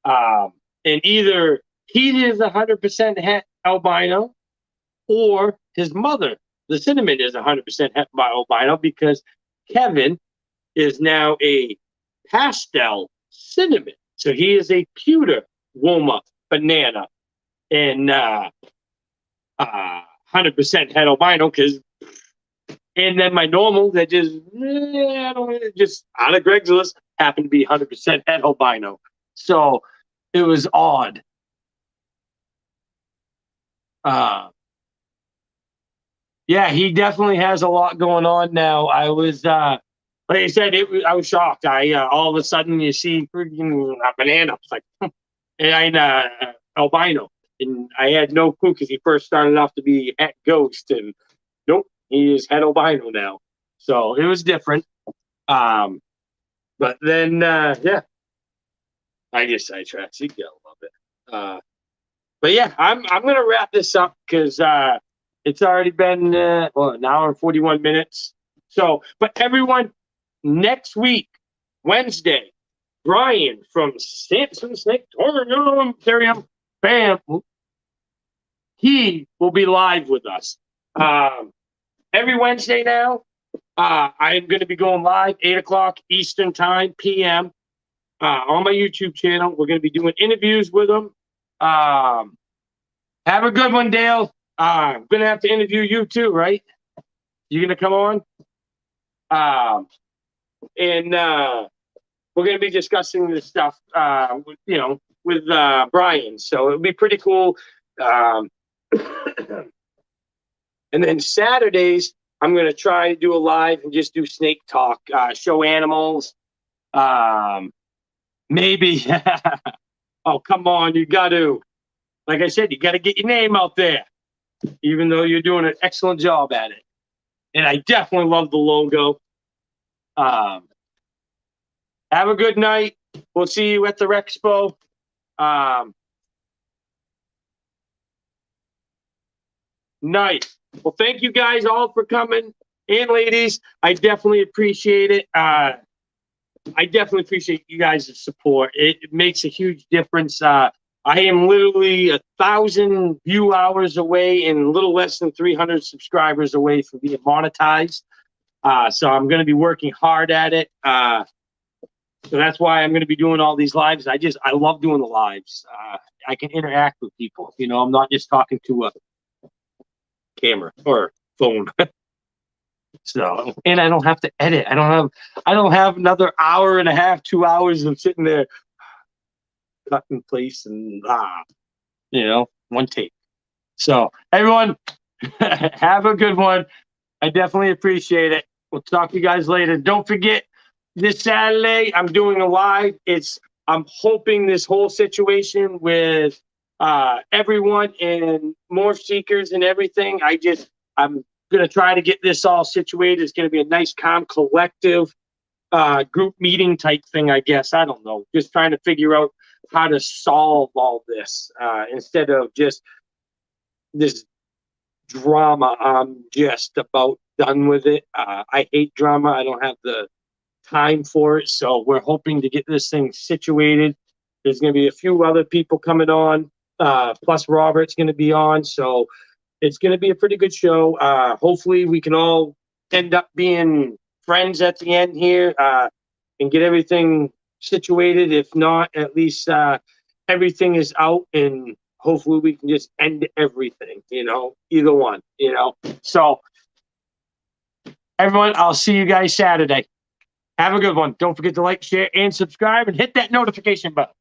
And either he is 100% albino, or his mother, the cinnamon, is 100% albino because Kevin is now a pastel cinnamon. So he is a pewter Woma banana and 100% het albino and then my normal that just out of Craigslist happened to be 100% het albino. So it was odd. Yeah, he definitely has a lot going on now. I was, like I said, I was shocked. All of a sudden you see freaking a banana. It's like, and albino. And I had no clue because he first started off to be Het Ghost, and nope, he is Het Albino now. So it was different. But then, yeah, I guess I tried to get a little bit. But yeah, I'm gonna wrap this up because it's already been an hour and 41 minutes. So, but everyone, next week, Wednesday, Brian from Samson Snaktorium, bam, he will be live with us. Every Wednesday now, I'm going to be going live 8 o'clock Eastern Time, PM, on my YouTube channel. We're going to be doing interviews with him. Have a good one, Dale. I'm going to have to interview you too, right? You going to come on? And we're going to be discussing this stuff, with Brian. So it'll be pretty cool. And then Saturdays, I'm going to try to do a live and just do snake talk, show animals. Maybe. Oh, come on. You got to. Like I said, you got to get your name out there, even though you're doing an excellent job at it. And I definitely love the logo. Have a good night. We'll see you at the Rexpo. Nice. Well, thank you guys all for coming, and ladies. I definitely appreciate it. I definitely appreciate you guys' support. It makes a huge difference. I am literally 1,000 view hours away and a little less than 300 subscribers away from being monetized. So I'm going to be working hard at it. So that's why I'm going to be doing all these lives. I love doing the lives. I can interact with people. You know, I'm not just talking to a camera or phone. So, and I don't have to edit. I don't have another hour and a half, 2 hours of sitting there cutting place and one take. So everyone, have a good one. I definitely appreciate it. We'll talk to you guys later. Don't forget, this Saturday I'm doing a live. I'm hoping this whole situation with everyone and Morph Seekers and everything, I'm going to try to get this all situated. It's going to be a nice, calm, collective group meeting type thing, I guess. I don't know. Just trying to figure out how to solve all this instead of just this drama. I'm just about done with it. I hate drama. I don't have the time for it. So we're hoping to get this thing situated. There's going to be a few other people coming on. Plus Robert's going to be on. So it's going to be a pretty good show. Hopefully we can all end up being friends at the end here and get everything situated. If not, at least everything is out, and hopefully we can just end everything, either one, So everyone, I'll see you guys Saturday. Have a good one. Don't forget to like, share, and subscribe, and hit that notification button.